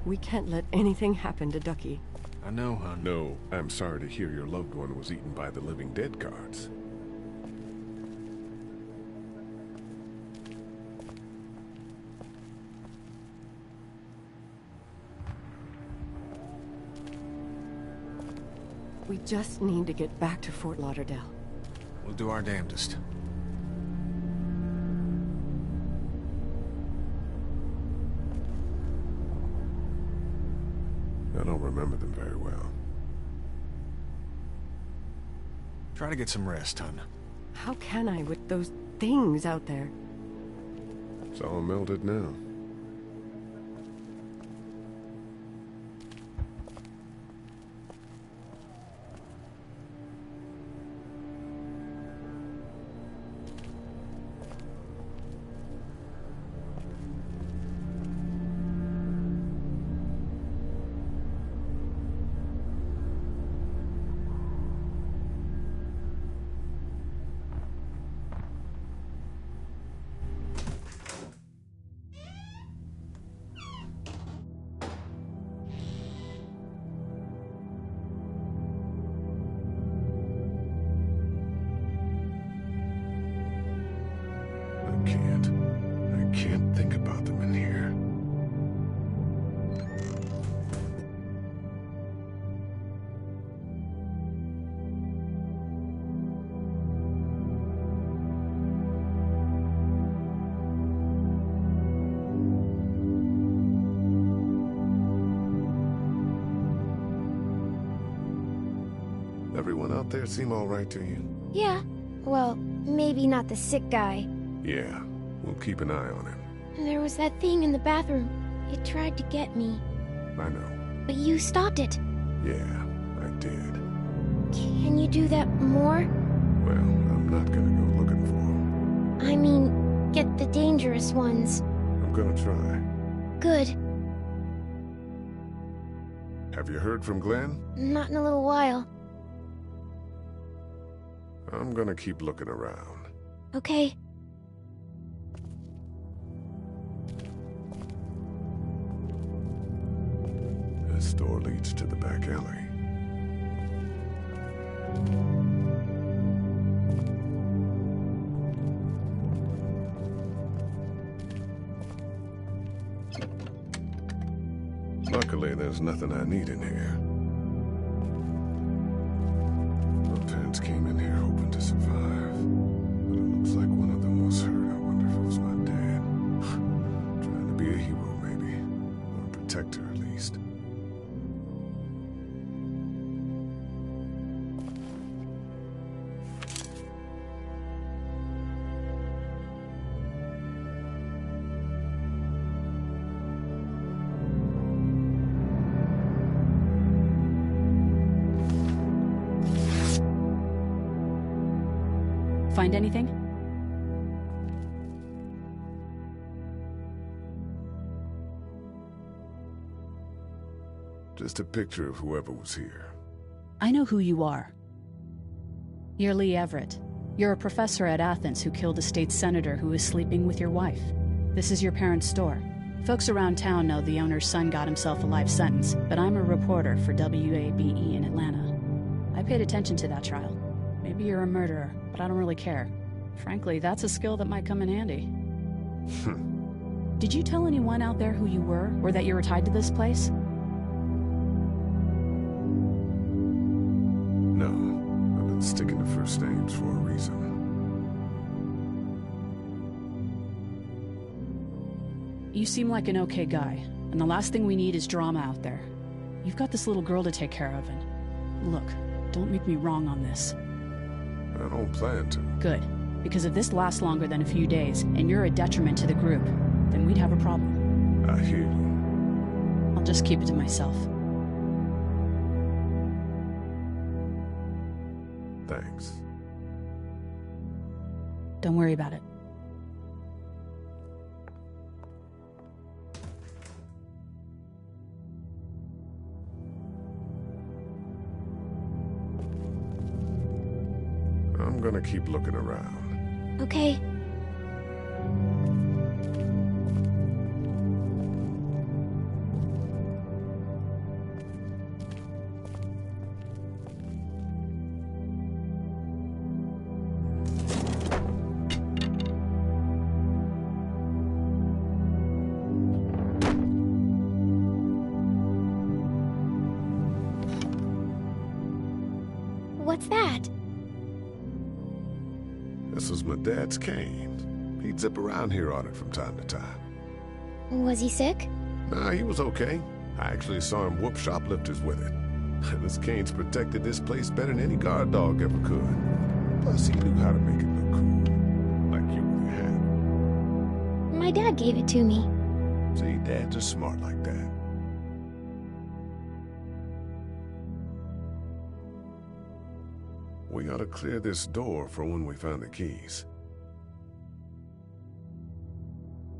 We can't let anything happen to Ducky. I know, hon. No, I'm sorry to hear your loved one was eaten by the living dead guards. We just need to get back to Fort Lauderdale. We'll do our damnedest. I don't remember them very well. Try to get some rest, hon. How can I with those things out there? It's all melted now. I can't think about them in here. Everyone out there seem all right to you? Yeah. Well, maybe not the sick guy. Yeah, we'll keep an eye on him. There was that thing in the bathroom. It tried to get me. I know. But you stopped it. Yeah, I did. Can you do that more? Well, I'm not gonna go looking for him. I mean, get the dangerous ones. I'm gonna try. Good. Have you heard from Glenn? Not in a little while. I'm gonna keep looking around. Okay. This door leads to the back alley. Luckily, there's nothing I need in here. My parents came in here hoping to survive, but it looks like one of them was hurt. I wonder if it was my dad. Trying to be a hero, maybe. Or a protector, at least. Find anything? Just a picture of whoever was here. I know who you are. You're Lee Everett. You're a professor at Athens who killed a state senator who was sleeping with your wife. This is your parents' store. Folks around town know the owner's son got himself a life sentence, but I'm a reporter for WABE in Atlanta. I paid attention to that trial. Maybe you're a murderer, but I don't really care. Frankly, that's a skill that might come in handy. Did you tell anyone out there who you were, or that you were tied to this place? No, I've been sticking to first names for a reason. You seem like an okay guy, and the last thing we need is drama out there. You've got this little girl to take care of, and look, don't make me wrong on this. I don't plan to. Good, because if this lasts longer than a few days, and you're a detriment to the group, then we'd have a problem. I hear you. I'll just keep it to myself. Thanks. Don't worry about it. I'm gonna keep looking around. Okay. What's that? This was my dad's cane. He'd zip around here on it from time to time. Was he sick? Nah, he was okay. I actually saw him whoop shoplifters with it. This cane's protected this place better than any guard dog ever could. Plus, he knew how to make it look cool. Like you with your hat. My dad gave it to me. See, dads are smart like that. We ought to clear this door for when we find the keys.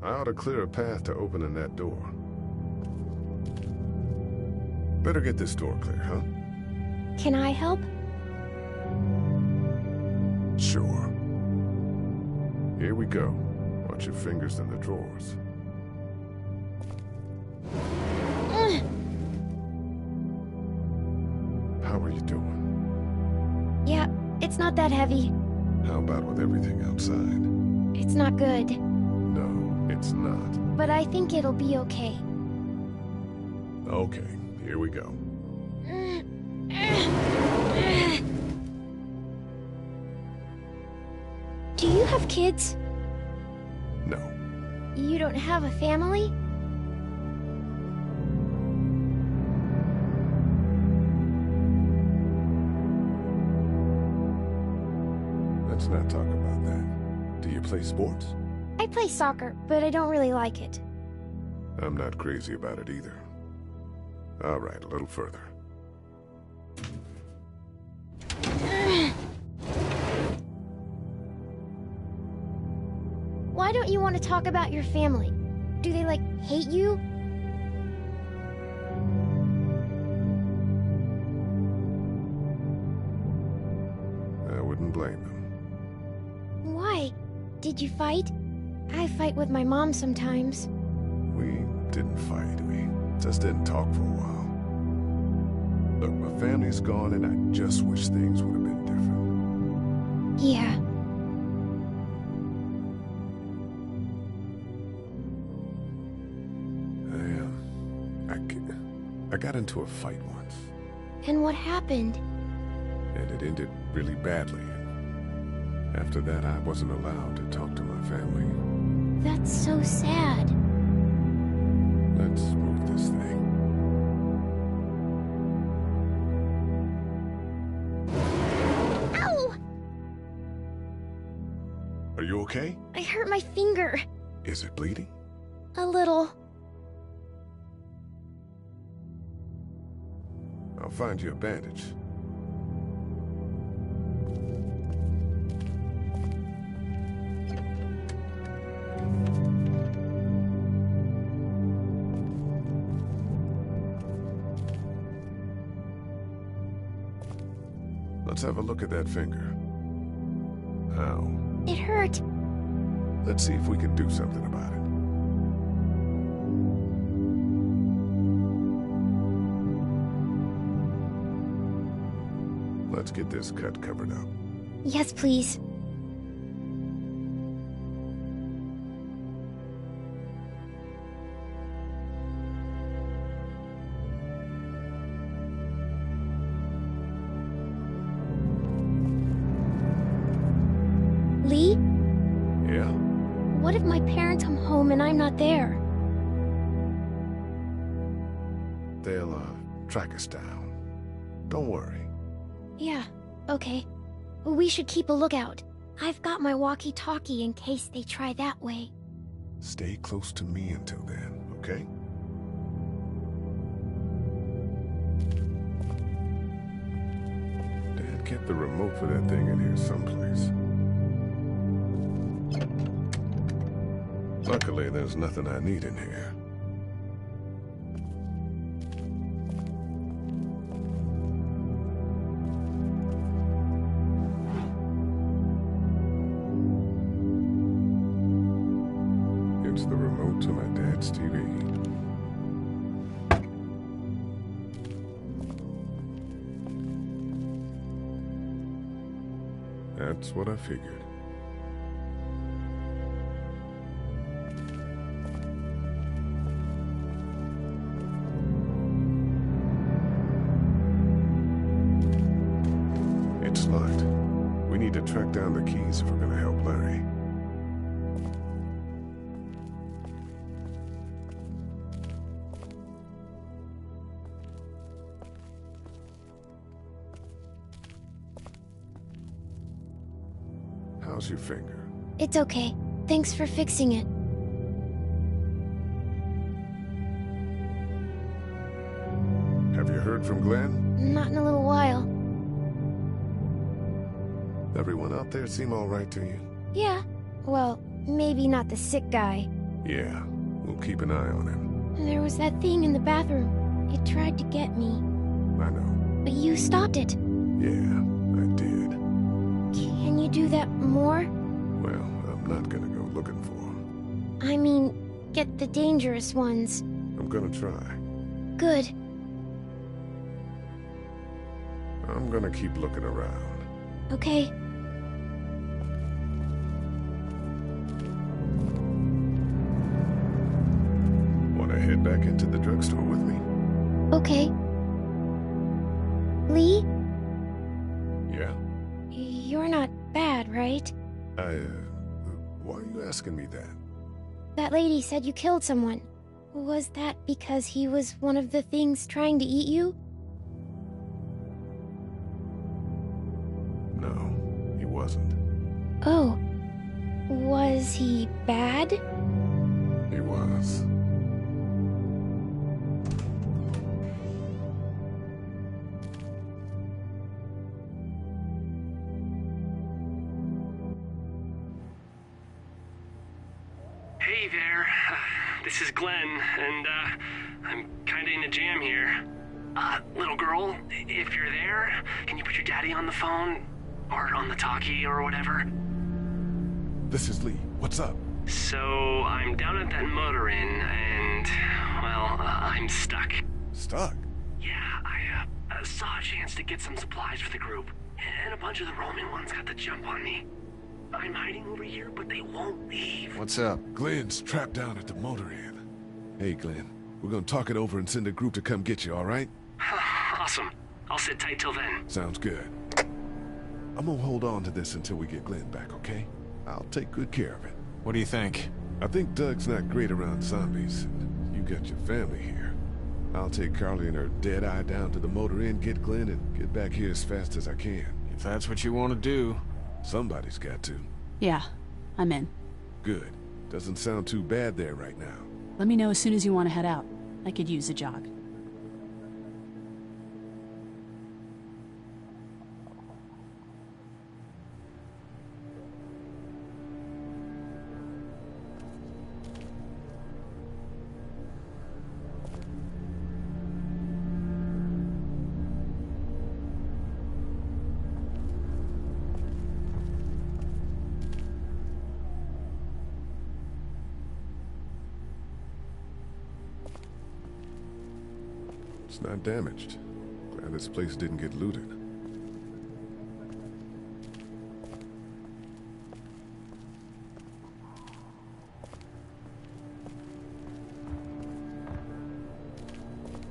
I ought to clear a path to opening that door. Better get this door clear, huh? Can I help? Sure. Here we go. Watch your fingers in the drawers. How are you doing? Yeah, it's not that heavy. How about with everything outside? It's not good. No, it's not. But I think it'll be okay. Okay, here we go. Do you have kids? No. You don't have a family? Let's not talk about that. Do you play sports? I play soccer, but I don't really like it. I'm not crazy about it either. All right, a little further. Why don't you want to talk about your family? Do they, like, hate you? I wouldn't blame them. Why? Did you fight? I fight with my mom sometimes. We didn't fight. We just didn't talk for a while. Look, my family's gone, and I just wish things would have been different. Yeah. I got into a fight once. And what happened? And it ended really badly. After that, I wasn't allowed to talk to my family. That's so sad. Let's move this thing. Ow! Are you okay? I hurt my finger. Is it bleeding? A little. I'll find you a bandage. Let's have a look at that finger. How? It hurt. Let's see if we can do something about it. Let's get this cut covered up. Yes, please. Lee? Yeah? What if my parents come home and I'm not there? They'll, track us down. Don't worry. Yeah, okay. We should keep a lookout. I've got my walkie-talkie in case they try that way. Stay close to me until then, okay? Dad kept the remote for that thing in here someplace. Luckily, there's nothing I need in here. It's the remote to my dad's TV. That's what I figured. track down the keys if we're gonna help Larry. How's your finger? It's okay. Thanks for fixing it. Have you heard from Glenn? Not in a little while. Everyone out there seem all right to you? Yeah. Well, maybe not the sick guy. Yeah, we'll keep an eye on him. There was that thing in the bathroom. It tried to get me. I know. But you stopped it. Yeah, I did. Can you do that more? Well, I'm not gonna go looking for him. I mean, get the dangerous ones. I'm gonna try. Good. I'm gonna keep looking around. Okay. Wanna head back into the drugstore with me? Okay. Lee? Yeah? You're not bad, right? Why are you asking me that? That lady said you killed someone. Was that because he was one of the things trying to eat you? No, he wasn't. Oh. Was he bad? He was. Hey there, this is Glenn, and I'm kinda in a jam here. Little girl, if you're there, can you put your daddy on the phone? Or on the talkie or whatever? This is Lee. What's up? So, I'm down at that motor inn, and, well, I'm stuck. Stuck? Yeah, I saw a chance to get some supplies for the group, and a bunch of the Roman ones got the jump on me. I'm hiding over here, but they won't leave. What's up? Glenn's trapped down at the motor inn. Hey, Glenn, we're gonna talk it over and send a group to come get you, all right? Awesome. I'll sit tight till then. Sounds good. I'm gonna hold on to this until we get Glenn back, okay? I'll take good care of it. What do you think? I think Doug's not great around zombies. You got your family here. I'll take Carly and her dead eye down to the motor inn, get Glenn, and get back here as fast as I can. If that's what you want to do. Somebody's got to. Yeah, I'm in. Good. Doesn't sound too bad there right now. Let me know as soon as you want to head out. I could use a jog. It's not damaged. Glad this place didn't get looted.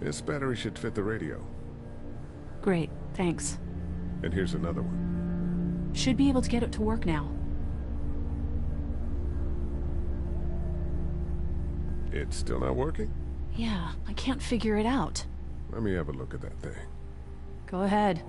This battery should fit the radio. Great, thanks. And here's another one. Should be able to get it to work now. It's still not working? Yeah, I can't figure it out. Let me have a look at that thing. Go ahead.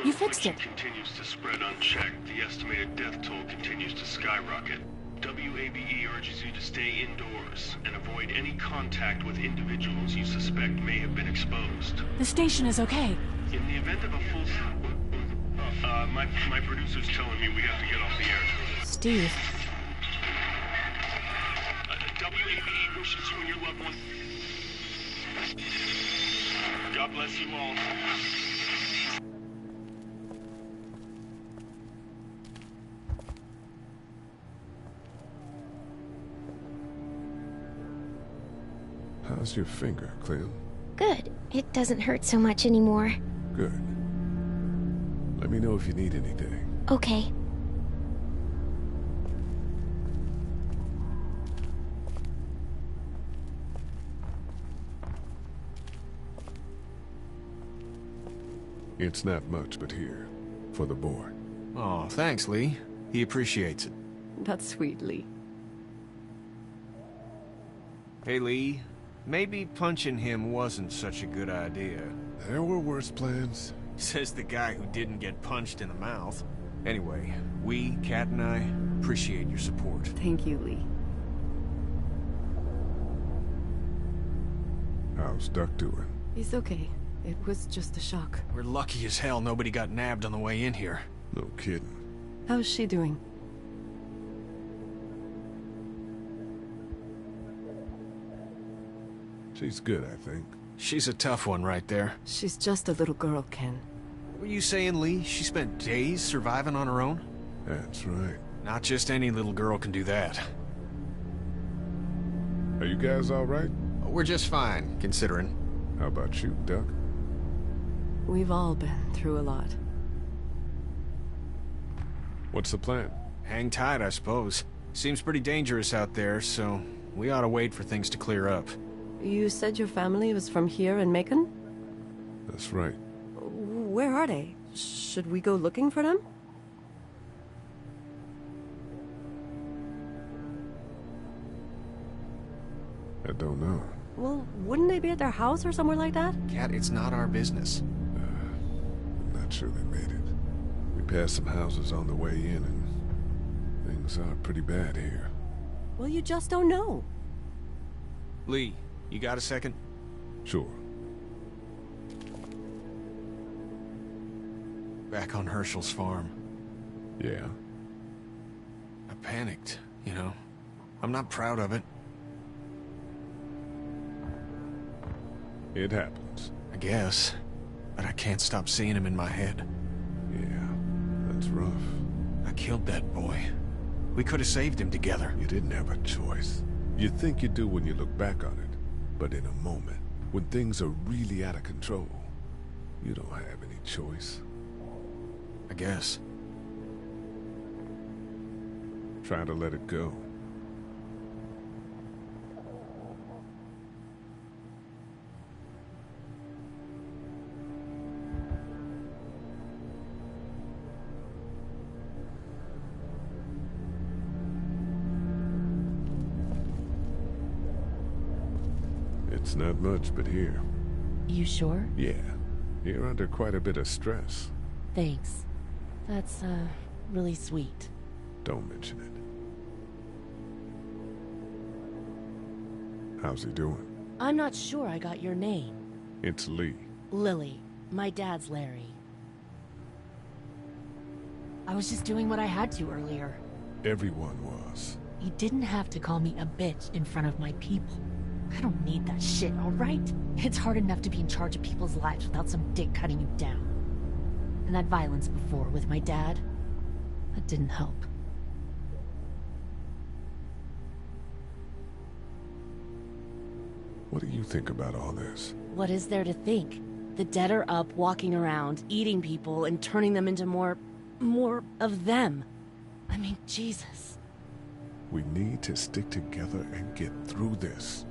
You fixed it. Continues to spread unchecked. The estimated death toll continues to skyrocket. WABE urges you to stay indoors and avoid any contact with individuals you suspect may have been exposed. The station is okay. In the event of a full My producer's telling me we have to get off the air. Steve. WABE wishes you and your loved one. God bless you all. How's your finger, Clem? Good. It doesn't hurt so much anymore. Good. Let me know if you need anything. Okay. It's not much, but here. For the boy. Oh, thanks, Lee. He appreciates it. That's sweet, Lee. Hey, Lee. Maybe punching him wasn't such a good idea. There were worse plans. Says the guy who didn't get punched in the mouth. Anyway, we, Kat and I, appreciate your support. Thank you, Lee. How's Duck doing? He's okay. It was just a shock. We're lucky as hell nobody got nabbed on the way in here. No kidding. How's she doing? She's good, I think. She's a tough one right there. She's just a little girl, Ken. Were you saying, Lee, she spent days surviving on her own? That's right. Not just any little girl can do that. Are you guys all right? We're just fine, considering. How about you, Duck? We've all been through a lot. What's the plan? Hang tight, I suppose. Seems pretty dangerous out there, so we ought to wait for things to clear up. You said your family was from here in Macon? That's right. Where are they? Should we go looking for them? I don't know. Well, wouldn't they be at their house or somewhere like that? Kat, it's not our business. I'm not sure they made it. We passed some houses on the way in, and things are pretty bad here. Well, you just don't know. Lee, you got a second? Sure. Back on Herschel's farm. Yeah? I panicked, you know. I'm not proud of it. It happens. I guess. But I can't stop seeing him in my head. Yeah, that's rough. I killed that boy. We could have saved him together. You didn't have a choice. You think you do when you look back on it. But in a moment, when things are really out of control, you don't have any choice. I guess. Try to let it go. It's not much, but here. You sure? Yeah. You're under quite a bit of stress. Thanks. That's, really sweet. Don't mention it. How's he doing? I'm not sure I got your name. It's Lee. Lily. My dad's Larry. I was just doing what I had to earlier. Everyone was. You didn't have to call me a bitch in front of my people. I don't need that shit, alright? It's hard enough to be in charge of people's lives without some dick cutting you down. And that violence before with my dad, that didn't help. What do you think about all this? What is there to think? The dead are up, walking around, eating people, and turning them into more of them. I mean, Jesus. We need to stick together and get through this.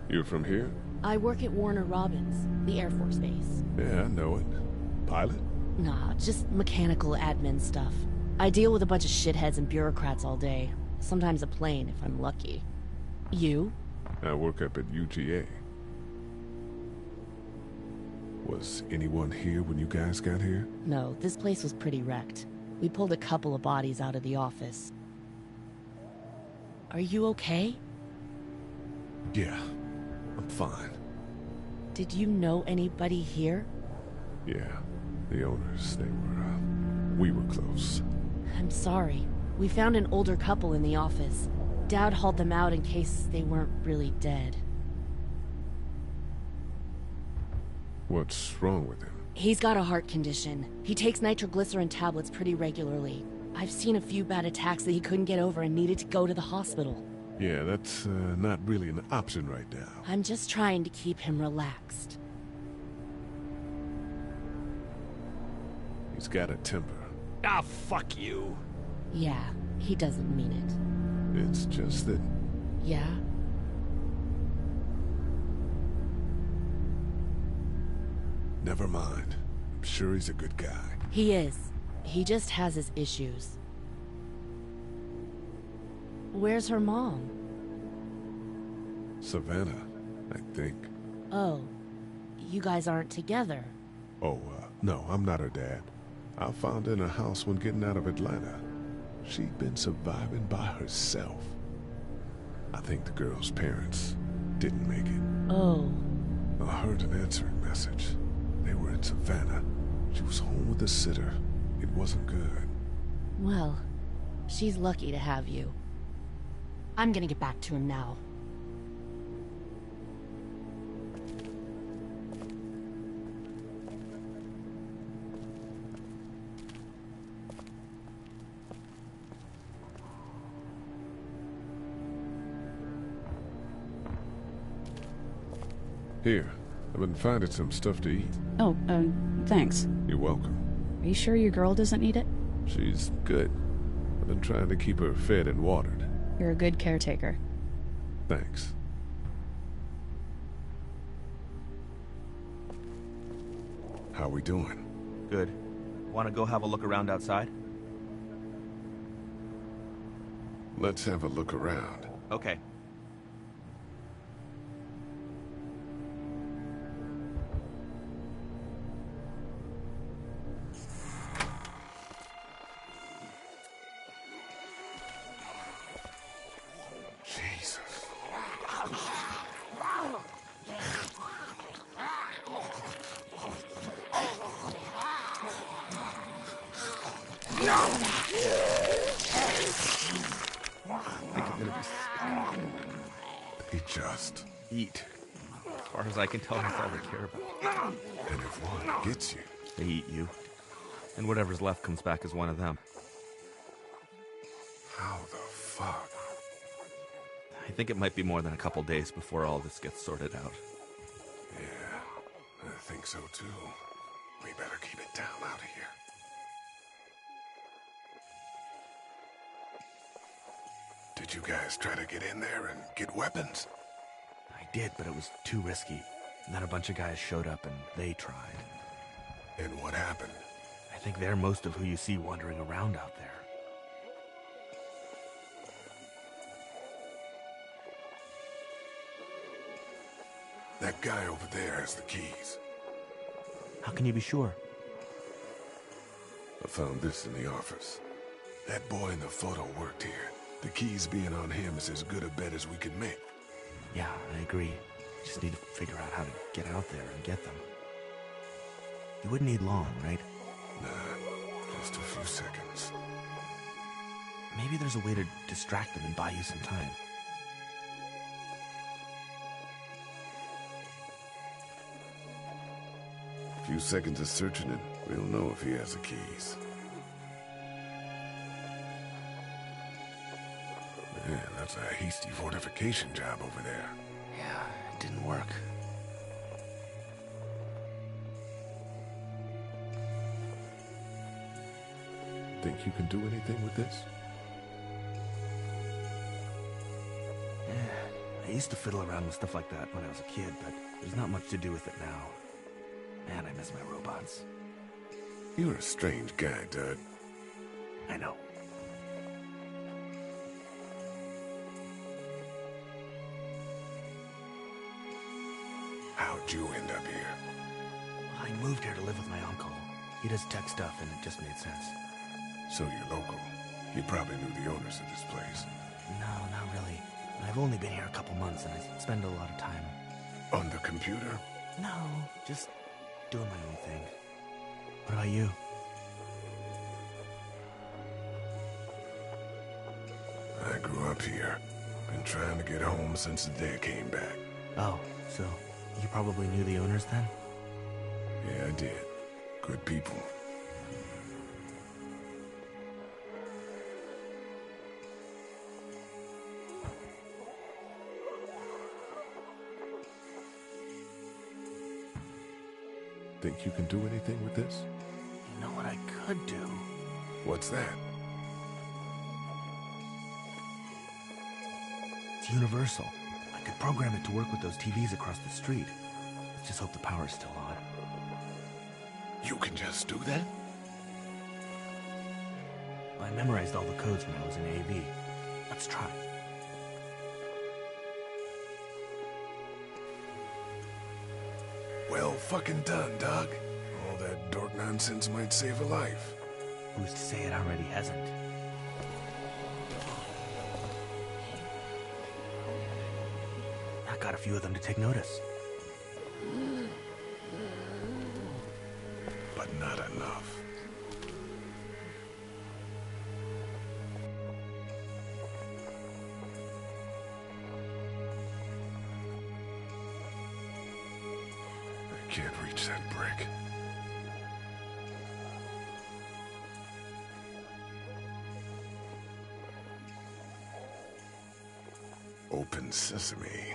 You're from here? I work at Warner Robins, the Air Force Base. Yeah, I know it. Pilot? Nah, just mechanical admin stuff. I deal with a bunch of shitheads and bureaucrats all day. Sometimes a plane, if I'm lucky. You? I work up at UGA. Was anyone here when you guys got here? No, this place was pretty wrecked. We pulled a couple of bodies out of the office. Are you okay? Yeah, I'm fine. Did you know anybody here? Yeah, the owners, we were close. I'm sorry. We found an older couple in the office. Dad hauled them out in case they weren't really dead. What's wrong with him? He's got a heart condition. He takes nitroglycerin tablets pretty regularly. I've seen a few bad attacks that he couldn't get over and needed to go to the hospital. Yeah, that's not really an option right now. I'm just trying to keep him relaxed. He's got a temper. Ah, fuck you. Yeah, he doesn't mean it. It's just that... Yeah? Never mind. I'm sure he's a good guy. He is. He just has his issues. Where's her mom? Savannah, I think. Oh, you guys aren't together. Oh, no, I'm not her dad. I found her in a house when getting out of Atlanta. She'd been surviving by herself. I think the girl's parents didn't make it. Oh. I heard an answering message. They were in Savannah. She was home with a sitter. It wasn't good. Well, she's lucky to have you. I'm gonna get back to him now. Here, I've been finding some stuff to eat. Oh, thanks. You're welcome. Are you sure your girl doesn't need it? She's good. I've been trying to keep her fed and watered. You're a good caretaker. Thanks. How we doing? Good. Want to go have a look around outside? Let's have a look around. Okay. They just eat. As far as I can tell, that's all they care about. And if one gets you, they eat you. And whatever's left comes back as one of them. How the fuck? I think it might be more than a couple days before all this gets sorted out. Yeah, I think so too. We better keep it down out of here. Did you guys try to get in there and get weapons? I did, but it was too risky. And then a bunch of guys showed up and they tried. And what happened? I think they're most of who you see wandering around out there. That guy over there has the keys. How can you be sure? I found this in the office. That boy in the photo worked here. The keys being on him is as good a bet as we could make. Yeah, I agree. Just need to figure out how to get out there and get them. You wouldn't need long, right? Nah, just a few seconds. Maybe there's a way to distract them and buy you some time. A few seconds of searching it, we'll know if he has the keys. Man, that's a hasty fortification job over there. Yeah, it didn't work. Think you can do anything with this? Yeah, I used to fiddle around with stuff like that when I was a kid, but there's not much to do with it now. Man, I miss my robots. You're a strange guy, Dud. I know. How'd you end up here? I moved here to live with my uncle. He does tech stuff, and it just made sense. So you're local. You probably knew the owners of this place. No, not really. I've only been here a couple months, and I spend a lot of time... On the computer? No, just doing my own thing. What about you? I grew up here. Been trying to get home since the day I came back. Oh, so you probably knew the owners then? Yeah, I did. Good people. Think you can do anything with this? You know what I could do? What's that? It's universal. I could program it to work with those TVs across the street. Let's just hope the power's still on. You can just do that? I memorized all the codes when I was in AV. Let's try. Well fucking done, Doc. All that dork nonsense might save a life. Who's to say it already hasn't? That got a few of them to take notice. But not enough. I can't reach that brick. Open sesame.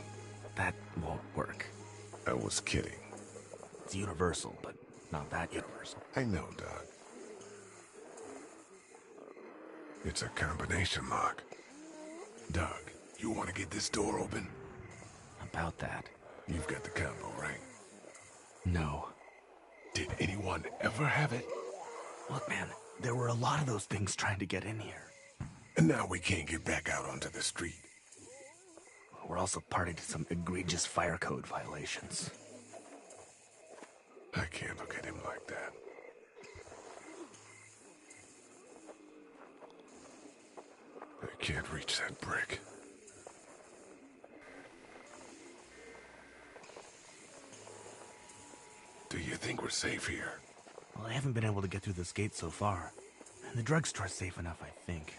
That won't work. I was kidding. It's universal, but not that universal. I know, Doc. It's a combination lock. Doug, you want to get this door open? About that. You've got the combo, right? No. Did anyone ever have it? Look, man, there were a lot of those things trying to get in here. And now we can't get back out onto the street. We're also party to some egregious fire code violations. I can't look at him like that. I can't reach that brick. Do you think we're safe here? Well, I haven't been able to get through this gate so far. And the drugstore's safe enough, I think.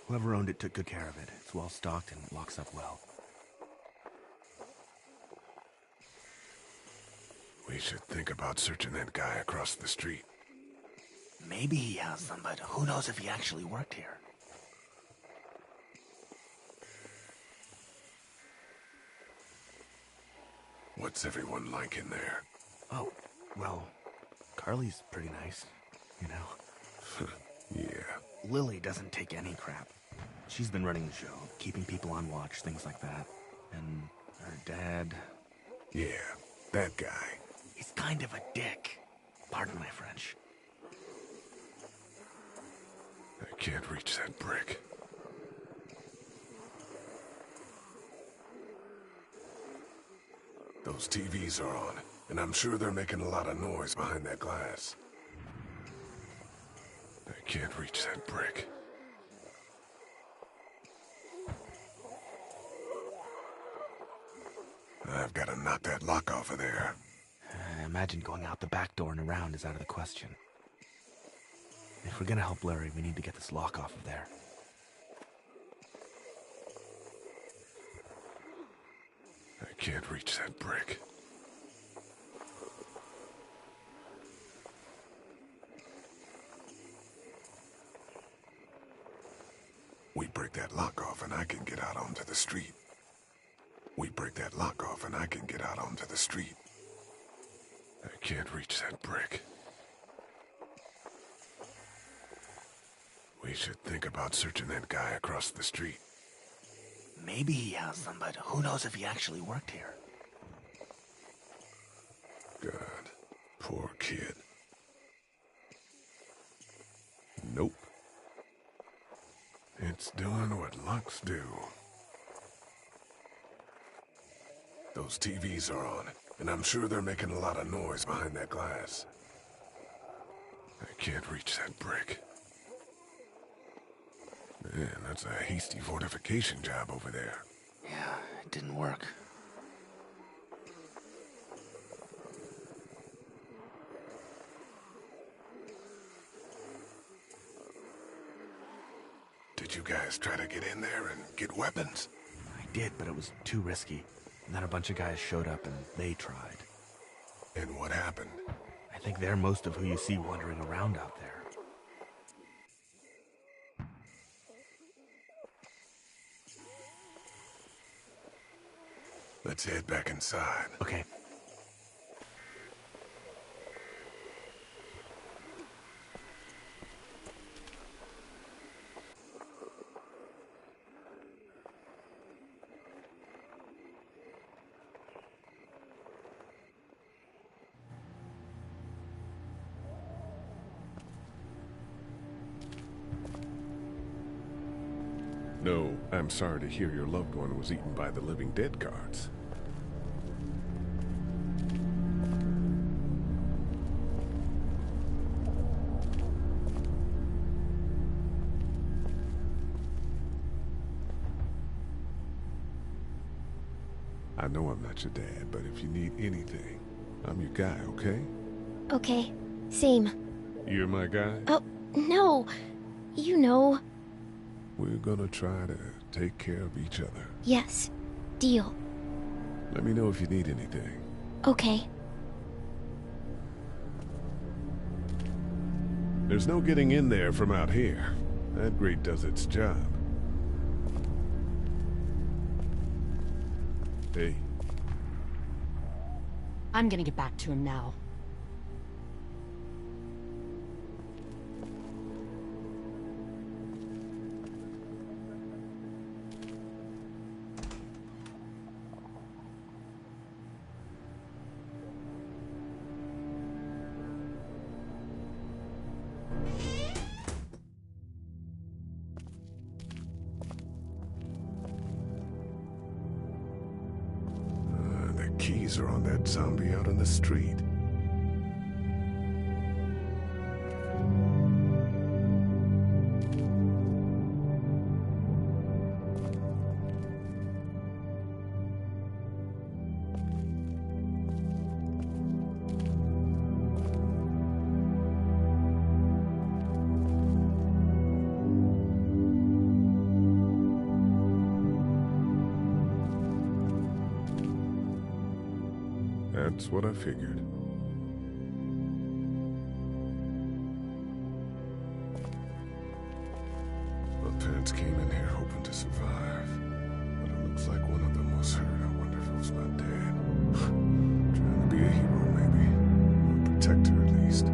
Whoever owned it took good care of it. It's well stocked and locks up well. We should think about searching that guy across the street. Maybe he has them, but who knows if he actually worked here. What's everyone like in there? Oh, well, Carly's pretty nice, you know. Yeah. Lily doesn't take any crap. She's been running the show, keeping people on watch, things like that. And her dad... Yeah, that guy. He's kind of a dick. Pardon my French. I can't reach that brick. Those TVs are on, and I'm sure they're making a lot of noise behind that glass. I can't reach that brick. I've got to knock that lock off of there. I imagine going out the back door and around is out of the question. If we're gonna help Larry, we need to get this lock off of there. I can't reach that brick. We break that lock off and I can get out onto the street. We break that lock off and I can get out onto the street. I can't reach that brick. We should think about searching that guy across the street. Maybe he has them, but who knows if he actually worked here. God, poor kid. Nope. It's doing what locks do. Those TVs are on, and I'm sure they're making a lot of noise behind that glass. I can't reach that brick. Man, that's a hasty fortification job over there. Yeah, it didn't work. you guys try to get in there and get weapons? I did, but it was too risky. And then a bunch of guys showed up and they tried. And what happened? I think they're most of who you see wandering around out there. Let's head back inside. Okay. No, I'm sorry to hear your loved one was eaten by the living dead guards. I know I'm not your dad, but if you need anything, I'm your guy, okay? Okay, same. You're my guy? Oh, no. You know. We're gonna try to take care of each other. Yes. Deal. Let me know if you need anything. Okay. There's no getting in there from out here. That grate does its job. Hey. I'm gonna get back to him now. The keys are on that zombie out on the street. That's what I figured. My parents came in here hoping to survive, but it looks like one of them was hurt. I wonder if it was my dad. Trying to be a hero, maybe. Or a protector, at least.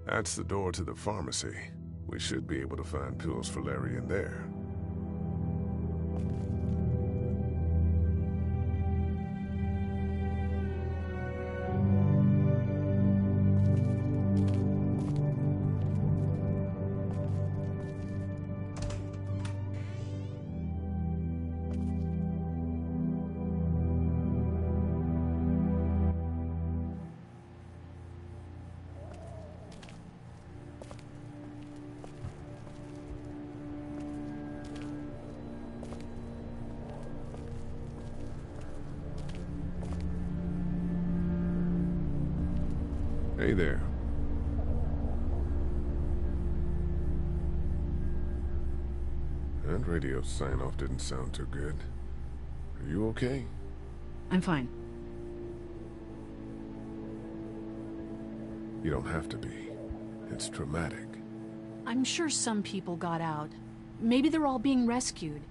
That's the door to the pharmacy. We should be able to find pills for Larry in there. Hey there. That radio sign-off didn't sound too good. Are you okay? I'm fine. You don't have to be. It's traumatic. I'm sure some people got out. Maybe they're all being rescued.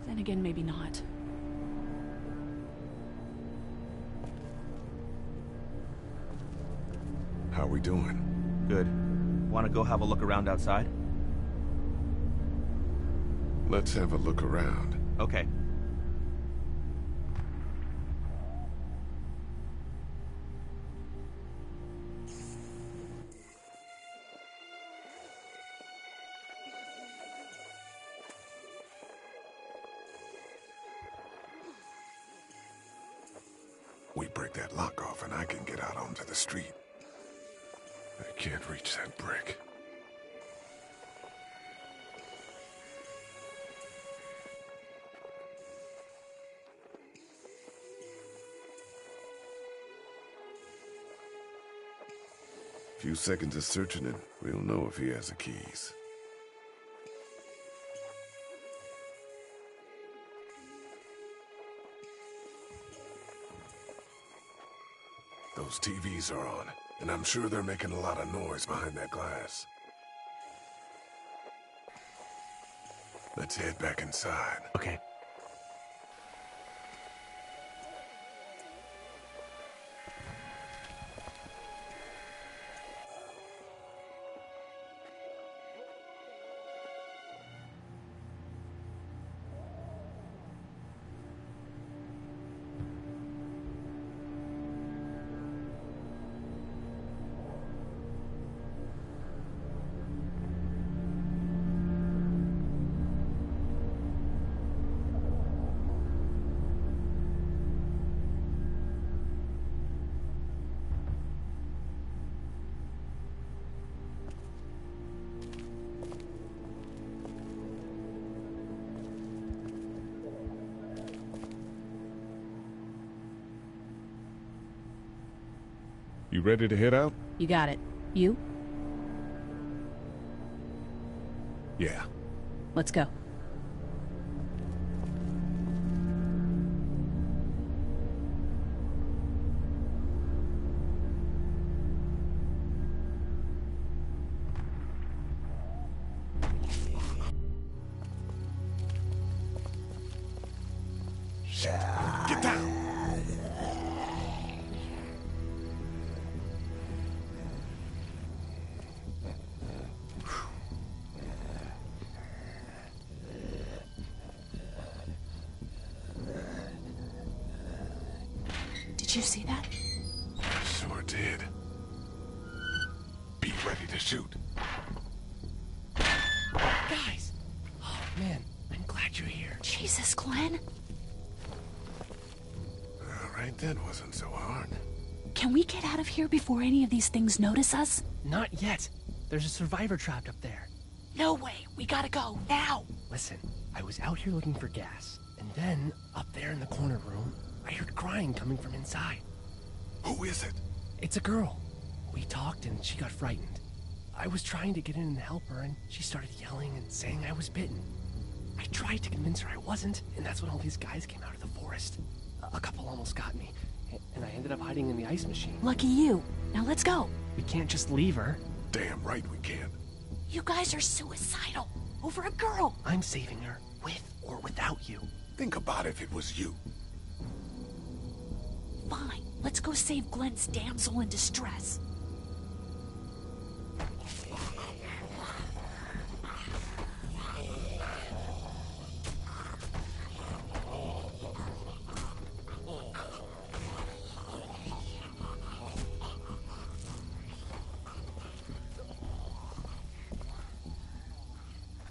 Then again, maybe not. How we doing? Good. Want to go have a look around outside? Let's have a look around. Okay. We break that lock off and I can get out onto the street. I can't reach that brick. Few seconds of searching it, we'll know if he has the keys. Those TVs are on, and I'm sure they're making a lot of noise behind that glass. Let's head back inside. Okay. You ready to head out? You got it. You? Yeah. Let's go. Get down! Did you see that? Sure did. Be ready to shoot. Guys! Oh, man. I'm glad you're here. Jesus, Glenn. All right, that wasn't so hard. Can we get out of here before any of these things notice us? Not yet. There's a survivor trapped up there. No way. We gotta go, now. Listen, I was out here looking for gas, and then, up there in the corner room, I heard crying coming from inside. Who is it? It's a girl. We talked and she got frightened. I was trying to get in and help her, and she started yelling and saying I was bitten. I tried to convince her I wasn't, and that's when all these guys came out of the forest. A couple almost got me, and I ended up hiding in the ice machine. Lucky you. Now let's go. We can't just leave her. Damn right we can't. You guys are suicidal. Over a girl. I'm saving her, with or without you. Think about if it was you. Fine. Let's go save Glenn's damsel in distress.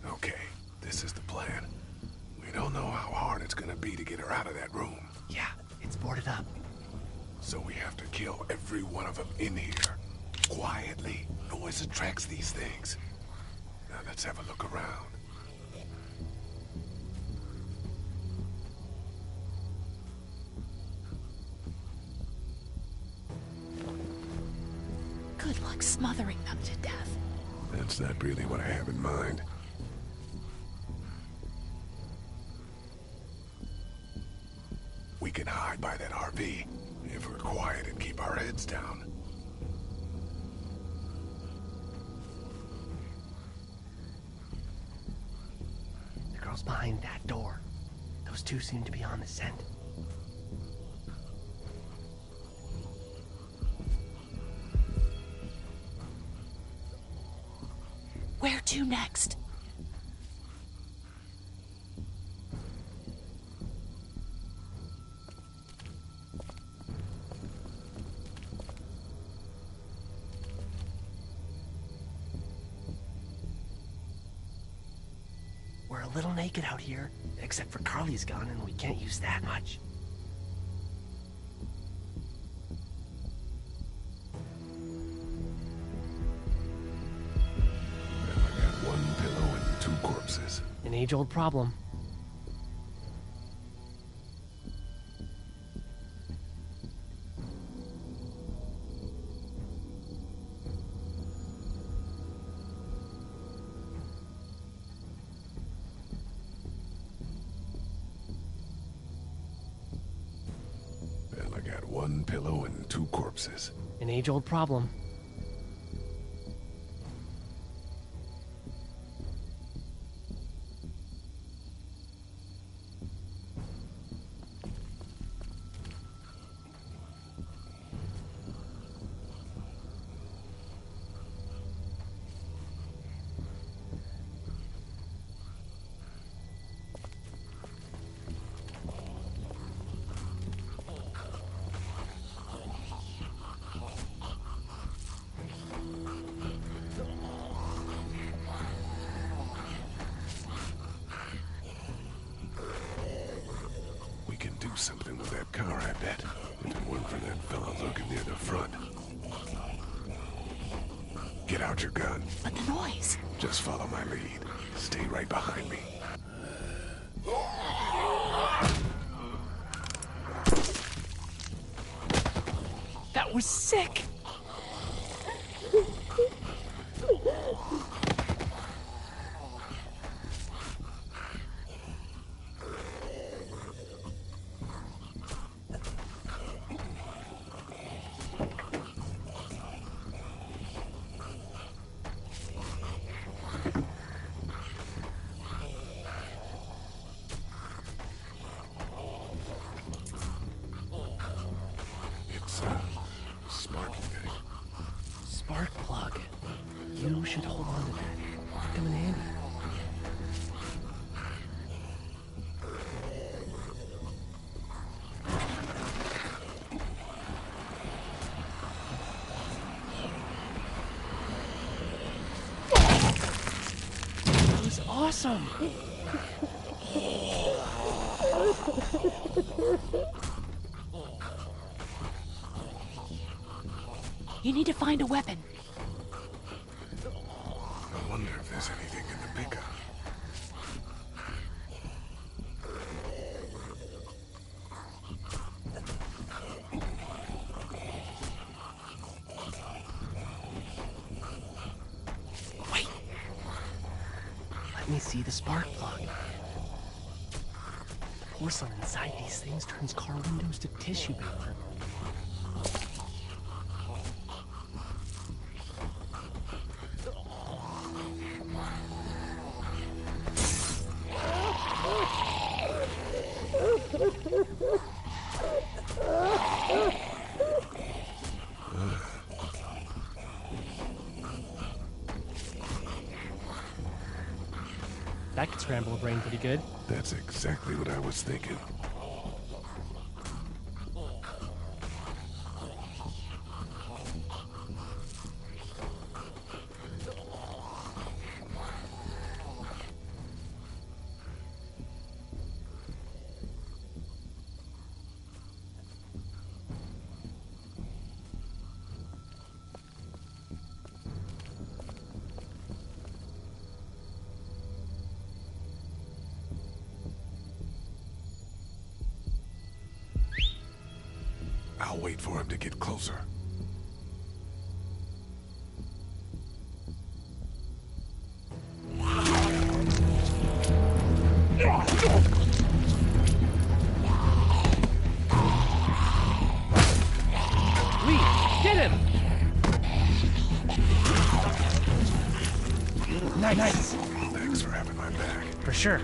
Okay, this is the plan. We don't know how hard it's gonna be to get her out of that room. Yeah, it's boarded up. So we have to kill every one of them in here. Quietly. Noise attracts these things. Now let's have a look around. Good luck smothering them to death. That's not really what I have in mind. We can hide by that RV if we're quiet and keep our heads down. The girl's behind that door. Those two seem to be on the scent. Where to next? We're a little naked out here, except for Carly's gun, and we can't use that much. I got one pillow and two corpses. An age-old problem. got one pillow and two corpses. An age-old problem. Something with that car, I bet. If it weren't for that fella lurking near the front. Get out your gun. But the noise. Just follow my lead. Stay right behind me. That was sick! Spark plug. You should hold on to that. Might come in handy. That was awesome! You need to find a weapon. I wonder if there's anything in the pickup. Wait. Let me see the spark plug. The porcelain inside these things turns car windows to tissue paper. That could scramble a brain pretty good. That's exactly what I was thinking. I'll wait for him to get closer. Lee, get him! Nice. Thanks for having my back. For sure.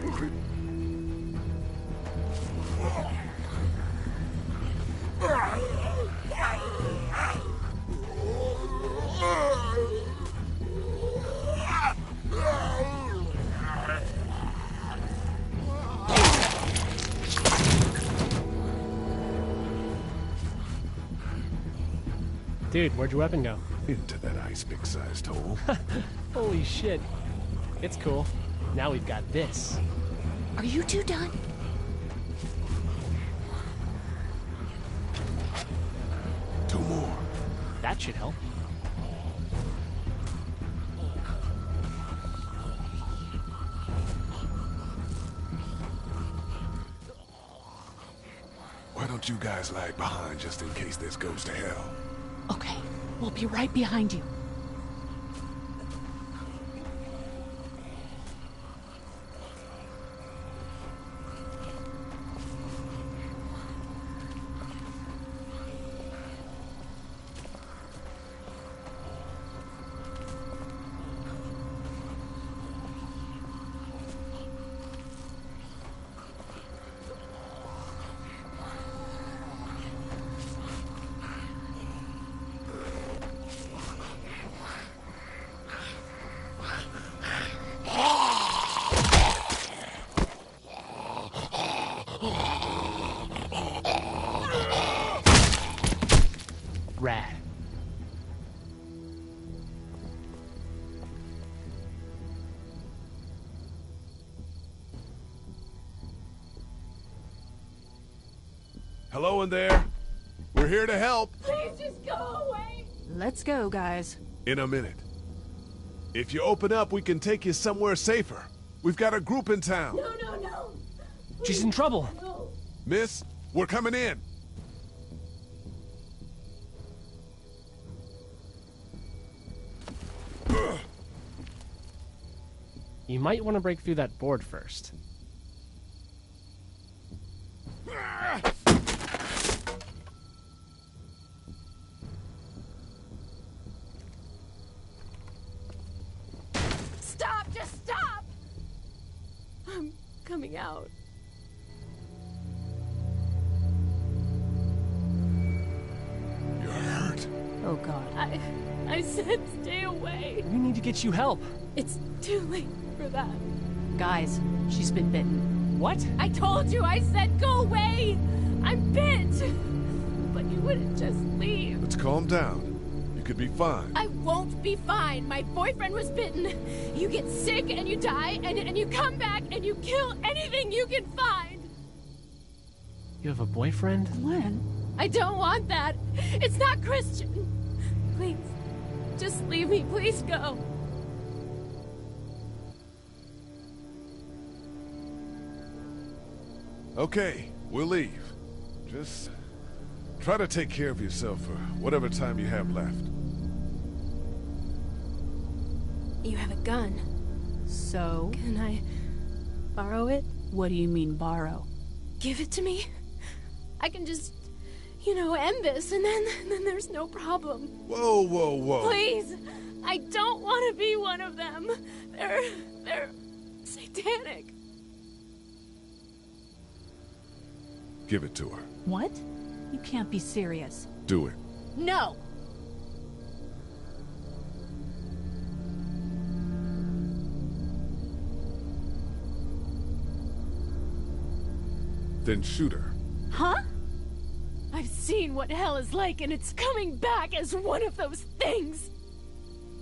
Dude, where'd your weapon go? Into that ice pick-sized hole. Holy shit. It's cool. Now we've got this. Are you two done? Two more. That should help. Why don't you guys lag behind just in case this goes to hell? Okay, we'll be right behind you. Rad. Hello in there. We're here to help. Please just go away. Let's go, guys. In a minute. If you open up, we can take you somewhere safer. We've got a group in town. No. She's in trouble. No. Miss, we're coming in. You might want to break through that board first. Stop! Just stop! I'm coming out. You're hurt. Oh, God. I said stay away. We need to get you help. It's too late for that. Guys, she's been bitten. What? I told you, I said go away! I'm bit! But you wouldn't just leave. Let's calm down. You could be fine. I won't be fine. My boyfriend was bitten. You get sick and you die, and you come back and you kill anything you can find. You have a boyfriend? Glenn. I don't want that. It's not Christian. Please, just leave me. Please go. Okay, we'll leave. Just try to take care of yourself for whatever time you have left. You have a gun. So? Can I borrow it? What do you mean, borrow? Give it to me. I can just, end this, and then there's no problem. Whoa. Please, I don't want to be one of them. They're satanic. Give it to her. What? You can't be serious. Do it. No. Then shoot her. Huh? I've seen what hell is like, and it's coming back as one of those things.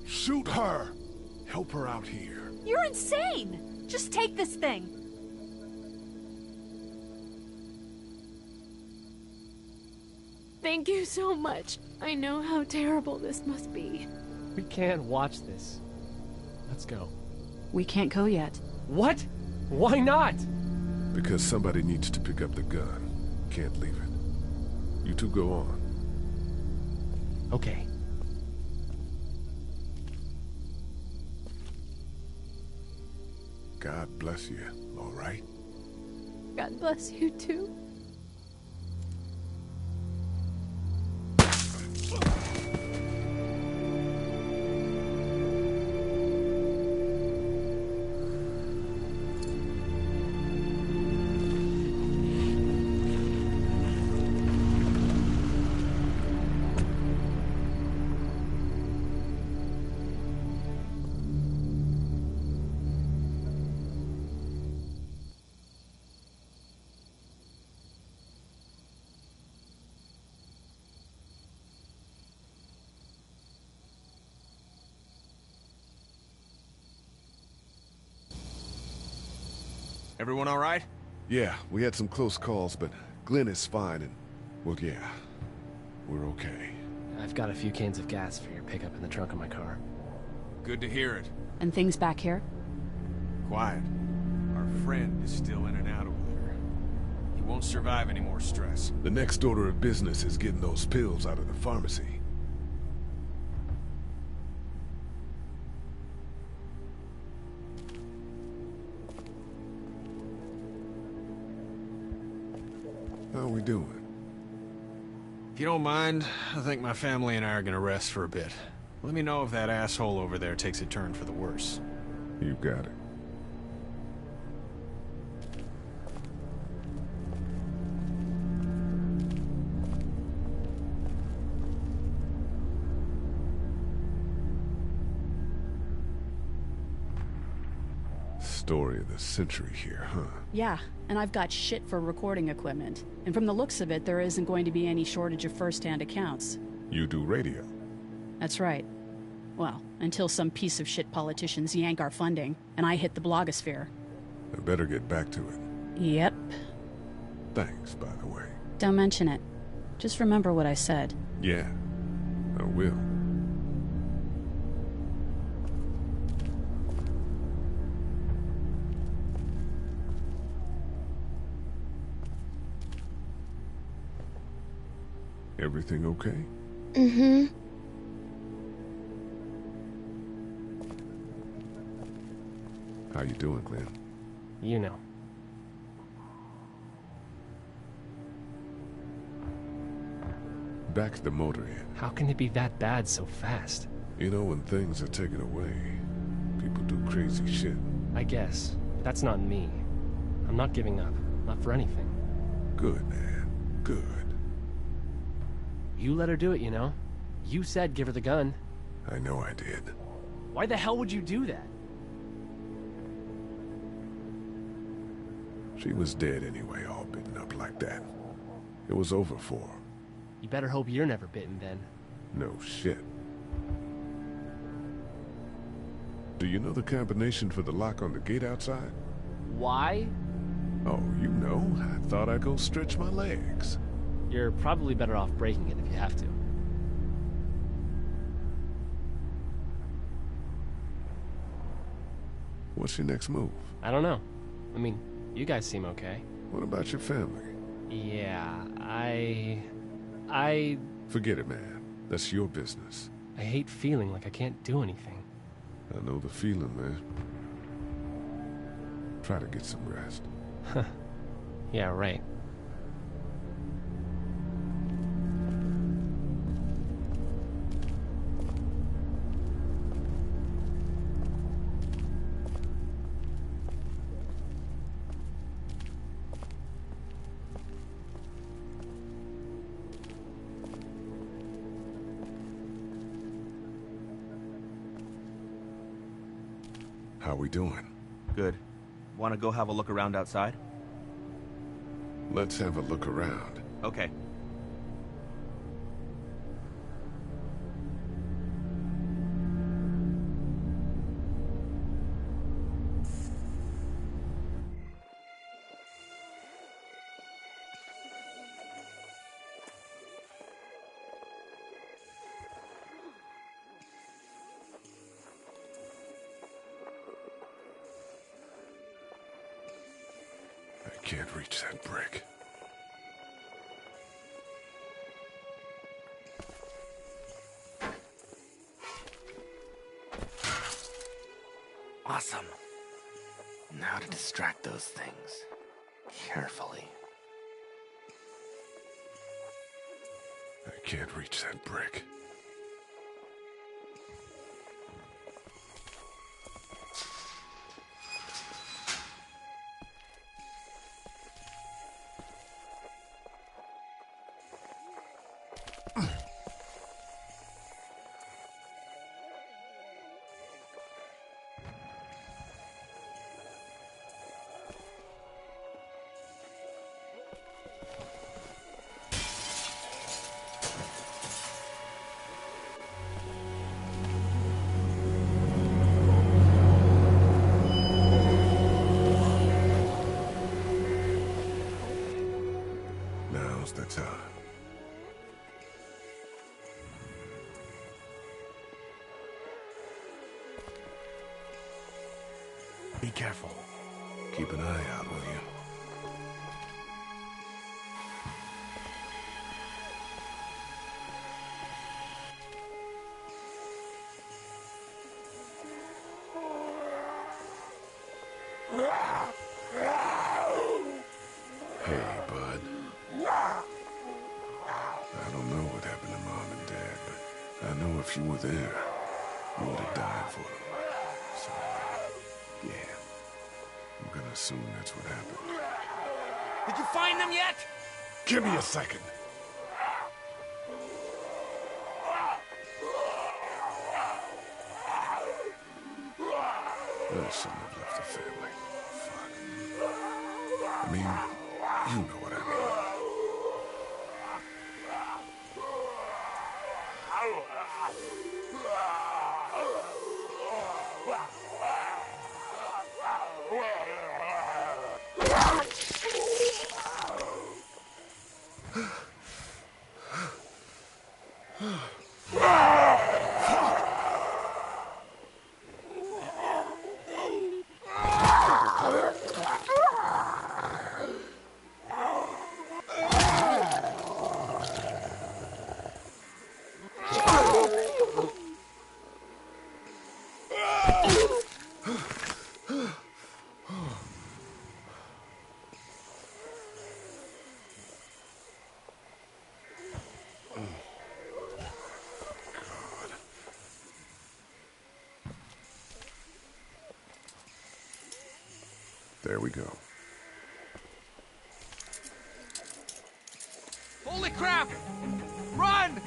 Shoot her! Help her out here. You're insane! Just take this thing. Thank you so much. I know how terrible this must be. We can't watch this. Let's go. We can't go yet. What? Why not? Because somebody needs to pick up the gun. Can't leave it. You two go on. Okay. God bless you, all right? God bless you too. Everyone all right? Yeah, we had some close calls, but Glenn is fine and, well, yeah, we're okay. I've got a few cans of gas for your pickup in the trunk of my car. Good to hear it. And things back here? Quiet. Our friend is still in and out over there. He won't survive any more stress. The next order of business is getting those pills out of the pharmacy. How are we doing? If you don't mind, I think my family and I are gonna rest for a bit. Let me know if that asshole over there takes a turn for the worse. You got it. Story of the century here, huh? Yeah, and I've got shit for recording equipment. And from the looks of it, there isn't going to be any shortage of first-hand accounts. You do radio? That's right. Well, until some piece of shit politicians yank our funding, and I hit the blogosphere. I better get back to it. Yep. Thanks, by the way. Don't mention it. Just remember what I said. Yeah, I will. Everything okay? Mm-hmm. How you doing, Glenn? You know. Back to the motor inn. How can it be that bad so fast? You know, when things are taken away, people do crazy shit. I guess. But that's not me. I'm not giving up. Not for anything. Good, man. Good. You let her do it, you know? You said give her the gun. I know I did. Why the hell would you do that? She was dead anyway, all bitten up like that. It was over for her. You better hope you're never bitten then. No shit. Do you know the combination for the lock on the gate outside? Why? Oh, you know. I thought I'd go stretch my legs. You're probably better off breaking it if you have to. What's your next move? I don't know. I mean, you guys seem okay. What about your family? Yeah, Forget it, man. That's your business. I hate feeling like I can't do anything. I know the feeling, man. Try to get some rest. Yeah, right. How we doing? Good. Want to go have a look around outside? Let's have a look around. Okay. I can't reach that brick. Awesome. Now to distract those things. Carefully. I can't reach that brick. Now's the time. Be careful. Keep an eye out, will you? Hey, bud. I don't know what happened to Mom and Dad, but I know if you were there, you would have died for them. So, yeah. I'm gonna assume that's what happened. Did you find them yet? Give me a second. I shouldn't have left the family. Fuck. I mean, you know what I mean. There we go. Holy crap! Run!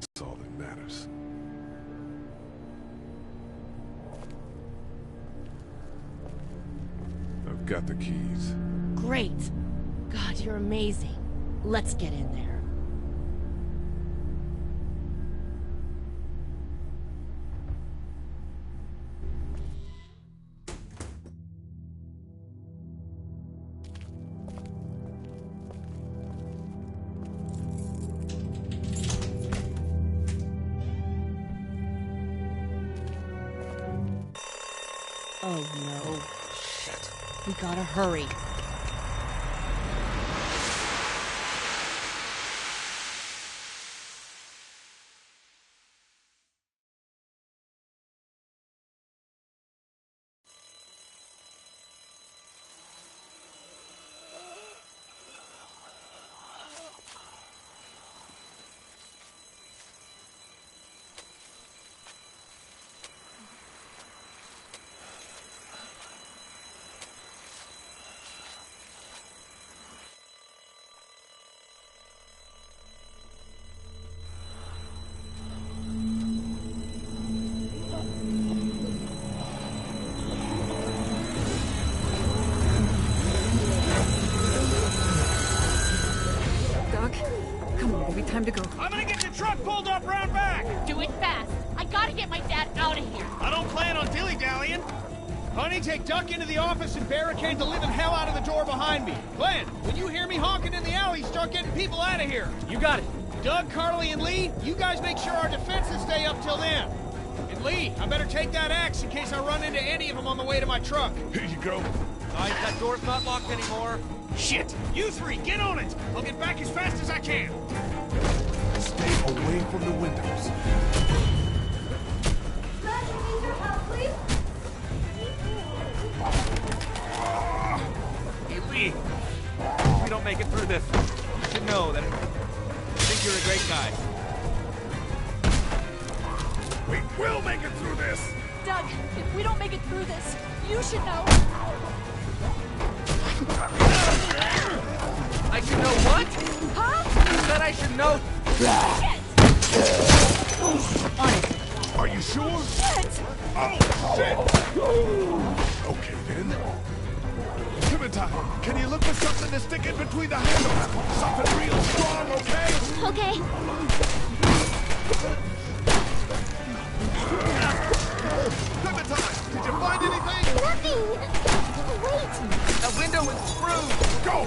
That's all that matters. I've got the keys. Great. God, you're amazing. Let's get in there. Oh no. Shit. We gotta hurry. Doc, come on, baby, time to go. I'm gonna get the truck pulled up round back! Do it fast. I gotta get my dad out of here. I don't plan on dilly-dallying. Honey, take Duck into the office and barricade the living hell out of the door behind me. Glenn, when you hear me honking in the alley, start getting people out of here. You got it. Doug, Carly, and Lee, you guys make sure our defenses stay up till then. And Lee, I better take that axe in case I run into any of them on the way to my truck. Here you go. Guys, that door's not locked anymore. Shit! You three, get on it! I'll get back as fast as I can. Stay away from the windows. Hey, Lee. If we don't make it through this, you should know that I think you're a great guy. We will make it through this! Doug, if we don't make it through this, you should know. I should know what? Huh? You said I should know. On it. Are you sure? Shit! Oh, shit! Okay, then. Clementine, can you look for something to stick in between the handles? Something real strong, okay? Okay. Clementine, did you find anything? Nothing! Wait! The window is screwed! Go!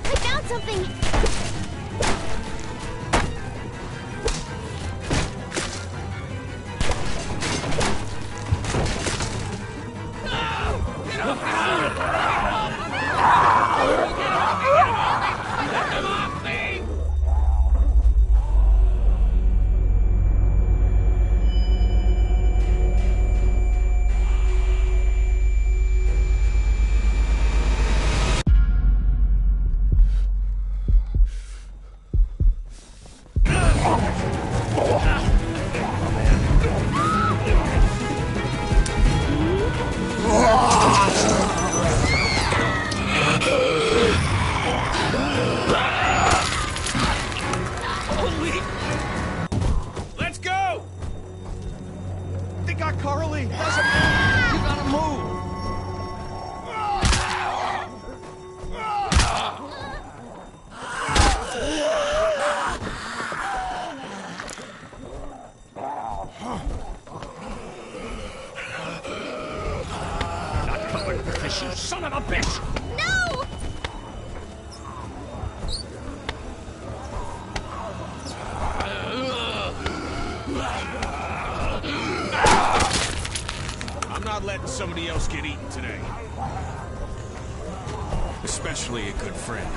I found something! Get up! this, you son of a bitch! No! I'm not letting somebody else get eaten today. Especially a good friend.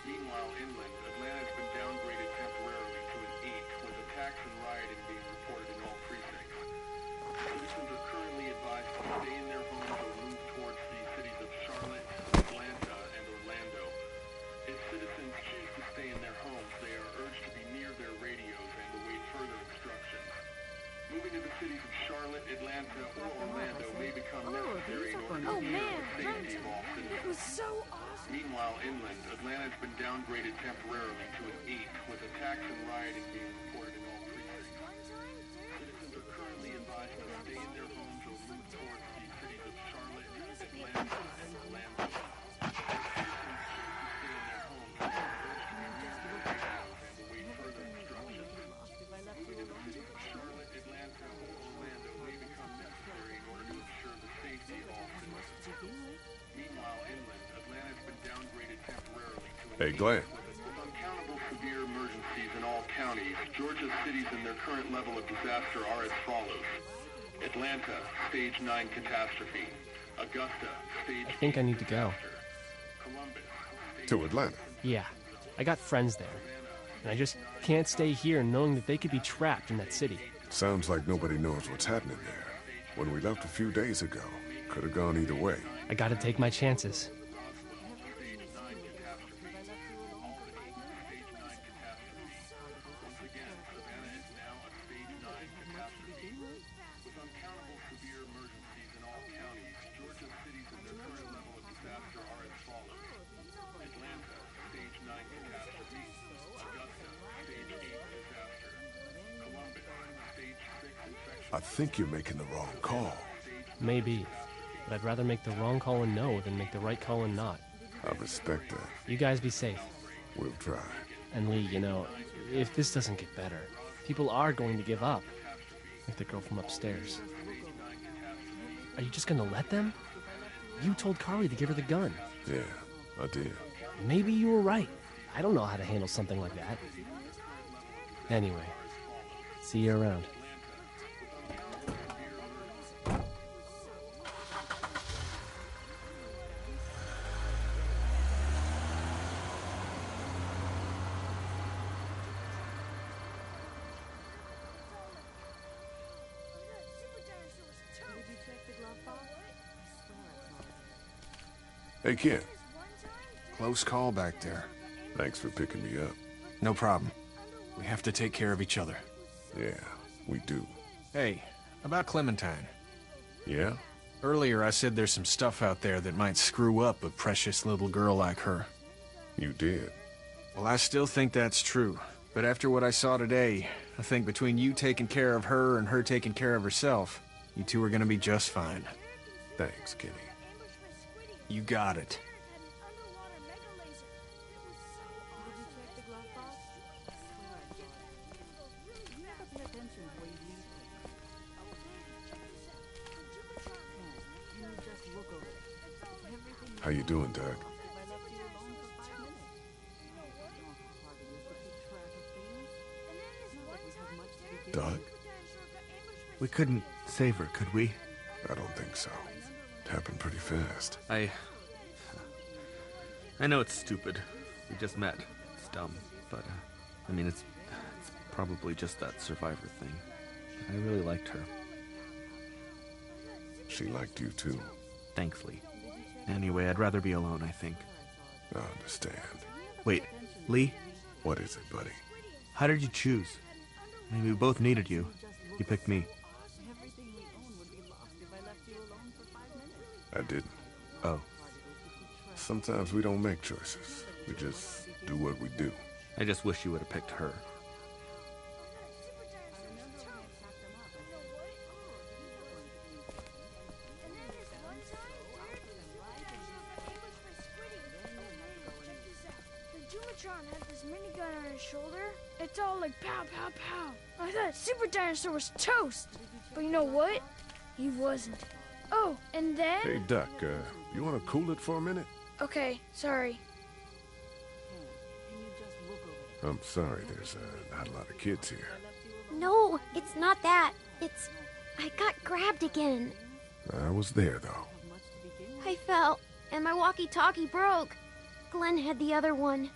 Meanwhile, inland, Atlanta has been downgraded temporarily to an 8, with attacks and rioting being reported in all precincts. Citizens are currently advised to stay in their homes or move towards the cities of Charlotte, Atlanta, and Orlando. If citizens choose to stay in their homes, they are urged to be near their radios and await further instructions. Moving to the cities of Charlotte, Atlanta, or Orlando may become necessary in order to ensure the safety of all citizens. It was so awesome. Meanwhile, inland, Atlanta has been downgraded temporarily to an 8, with attacks and rioting being reported in all precincts. Citizens are currently advised to stay in their homes or move towards the cities of Charlotte, Atlanta, and Orlando. If citizens choose to stay in their homes, they are urged to be near their radios and await further instructions. Moving to the cities of Charlotte, Atlanta, or Orlando may become necessary in order to ensure the safety of all citizens. Meanwhile, inland, Atlanta has been downgraded temporarily to an Hey, Glenn. With uncountable severe emergencies in all counties, Georgia's cities and their current level of disaster are as follows. Atlanta, Stage 9 catastrophe. Augusta, Stage I think I need to go. Columbus, To Atlanta. Yeah, I got friends there. And I just can't stay here knowing that they could be trapped in that city. Sounds like nobody knows what's happening there. When we left a few days ago, could have gone either way. I gotta take my chances. I think you're making the wrong call. Maybe. But I'd rather make the wrong call and no than make the right call and not. I respect that. You guys be safe. We'll try. And Lee, you know, if this doesn't get better, people are going to give up. Like the girl from upstairs. Are you just gonna let them? You told Carly to give her the gun. Yeah, I did. Maybe you were right. I don't know how to handle something like that. Anyway, see you around. Hey, kid. Close call back there. Thanks for picking me up. No problem. We have to take care of each other. Yeah, we do. Hey, about Clementine. Yeah? Earlier I said there's some stuff out there that might screw up a precious little girl like her. You did. Well, I still think that's true. But after what I saw today, I think between you taking care of her and her taking care of herself, you two are gonna be just fine. Thanks, Kenny. You got it. How you doing, Doug? Doug? We couldn't save her, could we? I don't think so. It happened pretty fast. I know it's stupid. We just met. It's dumb. But, I mean, it's probably just that survivor thing. I really liked her. She liked you, too. Thanks, Lee. Anyway, I'd rather be alone, I think. I understand. Wait, Lee? What is it, buddy? How did you choose? I mean, we both needed you. You picked me. I didn't. Oh. Sometimes we don't make choices. We just do what we do. I just wish you would have picked her. Had this minigun on his shoulder. It's all like pow, pow, pow. I thought Super Dinosaur was toast. But you know what? He wasn't. Oh, and then... Hey, Duck, you want to cool it for a minute? Okay, sorry. I'm sorry, there's not a lot of kids here. No, it's not that. It's... I got grabbed again. I was there, though. I fell, and my walkie-talkie broke. Glenn had the other one.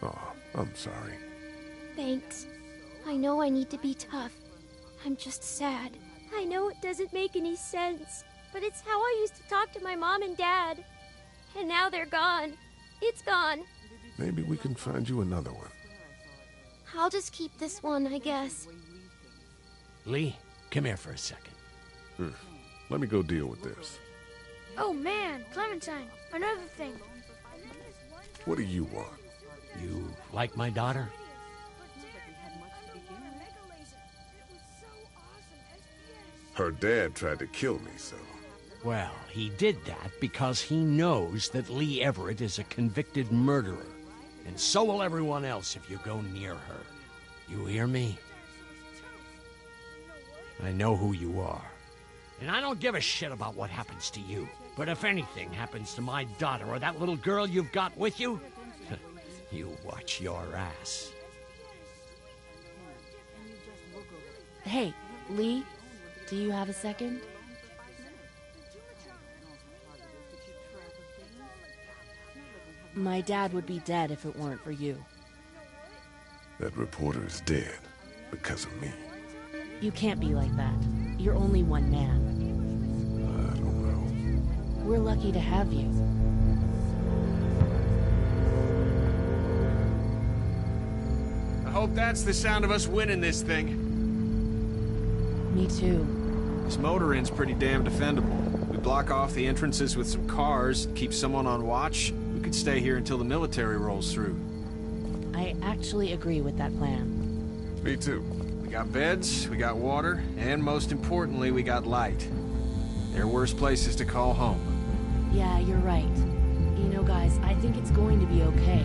Oh, I'm sorry. Thanks. I know I need to be tough. I'm just sad. I know it doesn't make any sense, but it's how I used to talk to my mom and dad. And now they're gone. It's gone. Maybe we can find you another one. I'll just keep this one, I guess. Lee, come here for a second. Let me go deal with this. Oh man, Clementine, another thing. What do you want? You like my daughter? Her dad tried to kill me, so... Well, he did that because he knows that Lee Everett is a convicted murderer. And so will everyone else if you go near her. You hear me? I know who you are. And I don't give a shit about what happens to you. But if anything happens to my daughter or that little girl you've got with you, you watch your ass. Hey, Lee, do you have a second? My dad would be dead if it weren't for you. That reporter is dead because of me. You can't be like that. You're only one man. I don't know. We're lucky to have you. I hope that's the sound of us winning this thing. Me too. This motor inn's pretty damn defendable. We block off the entrances with some cars, keep someone on watch. We could stay here until the military rolls through. I actually agree with that plan. Me too. We got beds, we got water, and most importantly, we got light. There are worse places to call home. Yeah, you're right. You know, guys, I think it's going to be okay.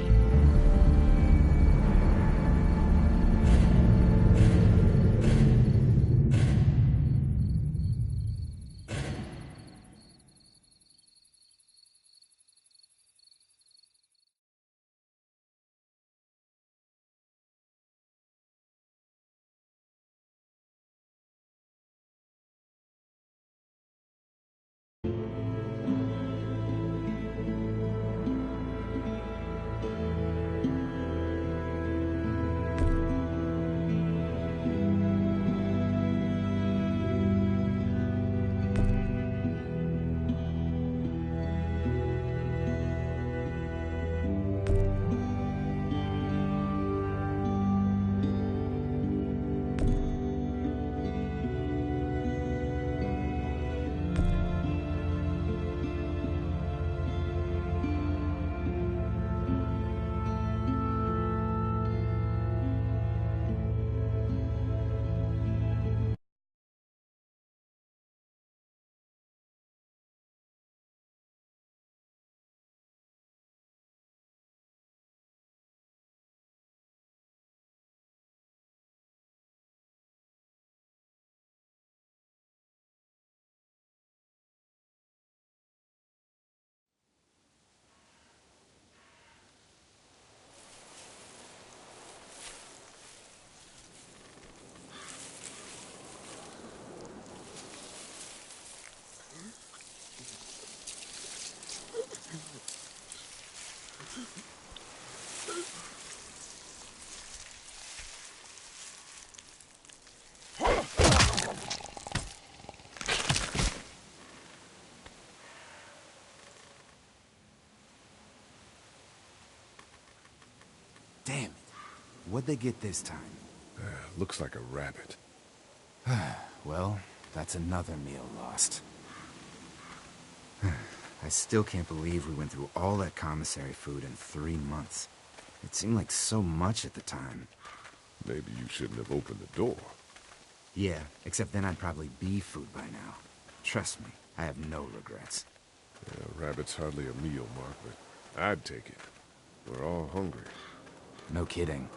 Damn it. What'd they get this time? Looks like a rabbit. Well, that's another meal lost. I still can't believe we went through all that commissary food in 3 months. It seemed like so much at the time. Maybe you shouldn't have opened the door. Yeah, except then I'd probably be food by now. Trust me, I have no regrets. Yeah, rabbit's hardly a meal, Mark, but I'd take it. We're all hungry. No kidding.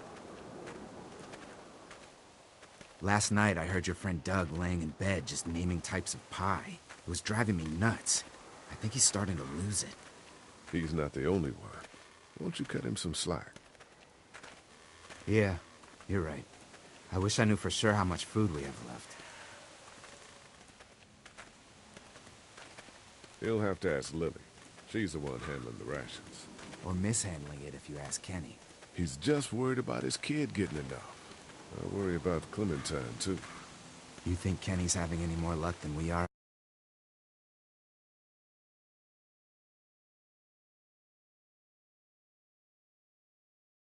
Last night I heard your friend Doug laying in bed just naming types of pie. It was driving me nuts. I think he's starting to lose it. He's not the only one. Won't you cut him some slack? Yeah, you're right. I wish I knew for sure how much food we have left. You'll have to ask Lily. She's the one handling the rations. Or mishandling it if you ask Kenny. He's just worried about his kid getting enough. I worry about Clementine, too. You think Kenny's having any more luck than we are?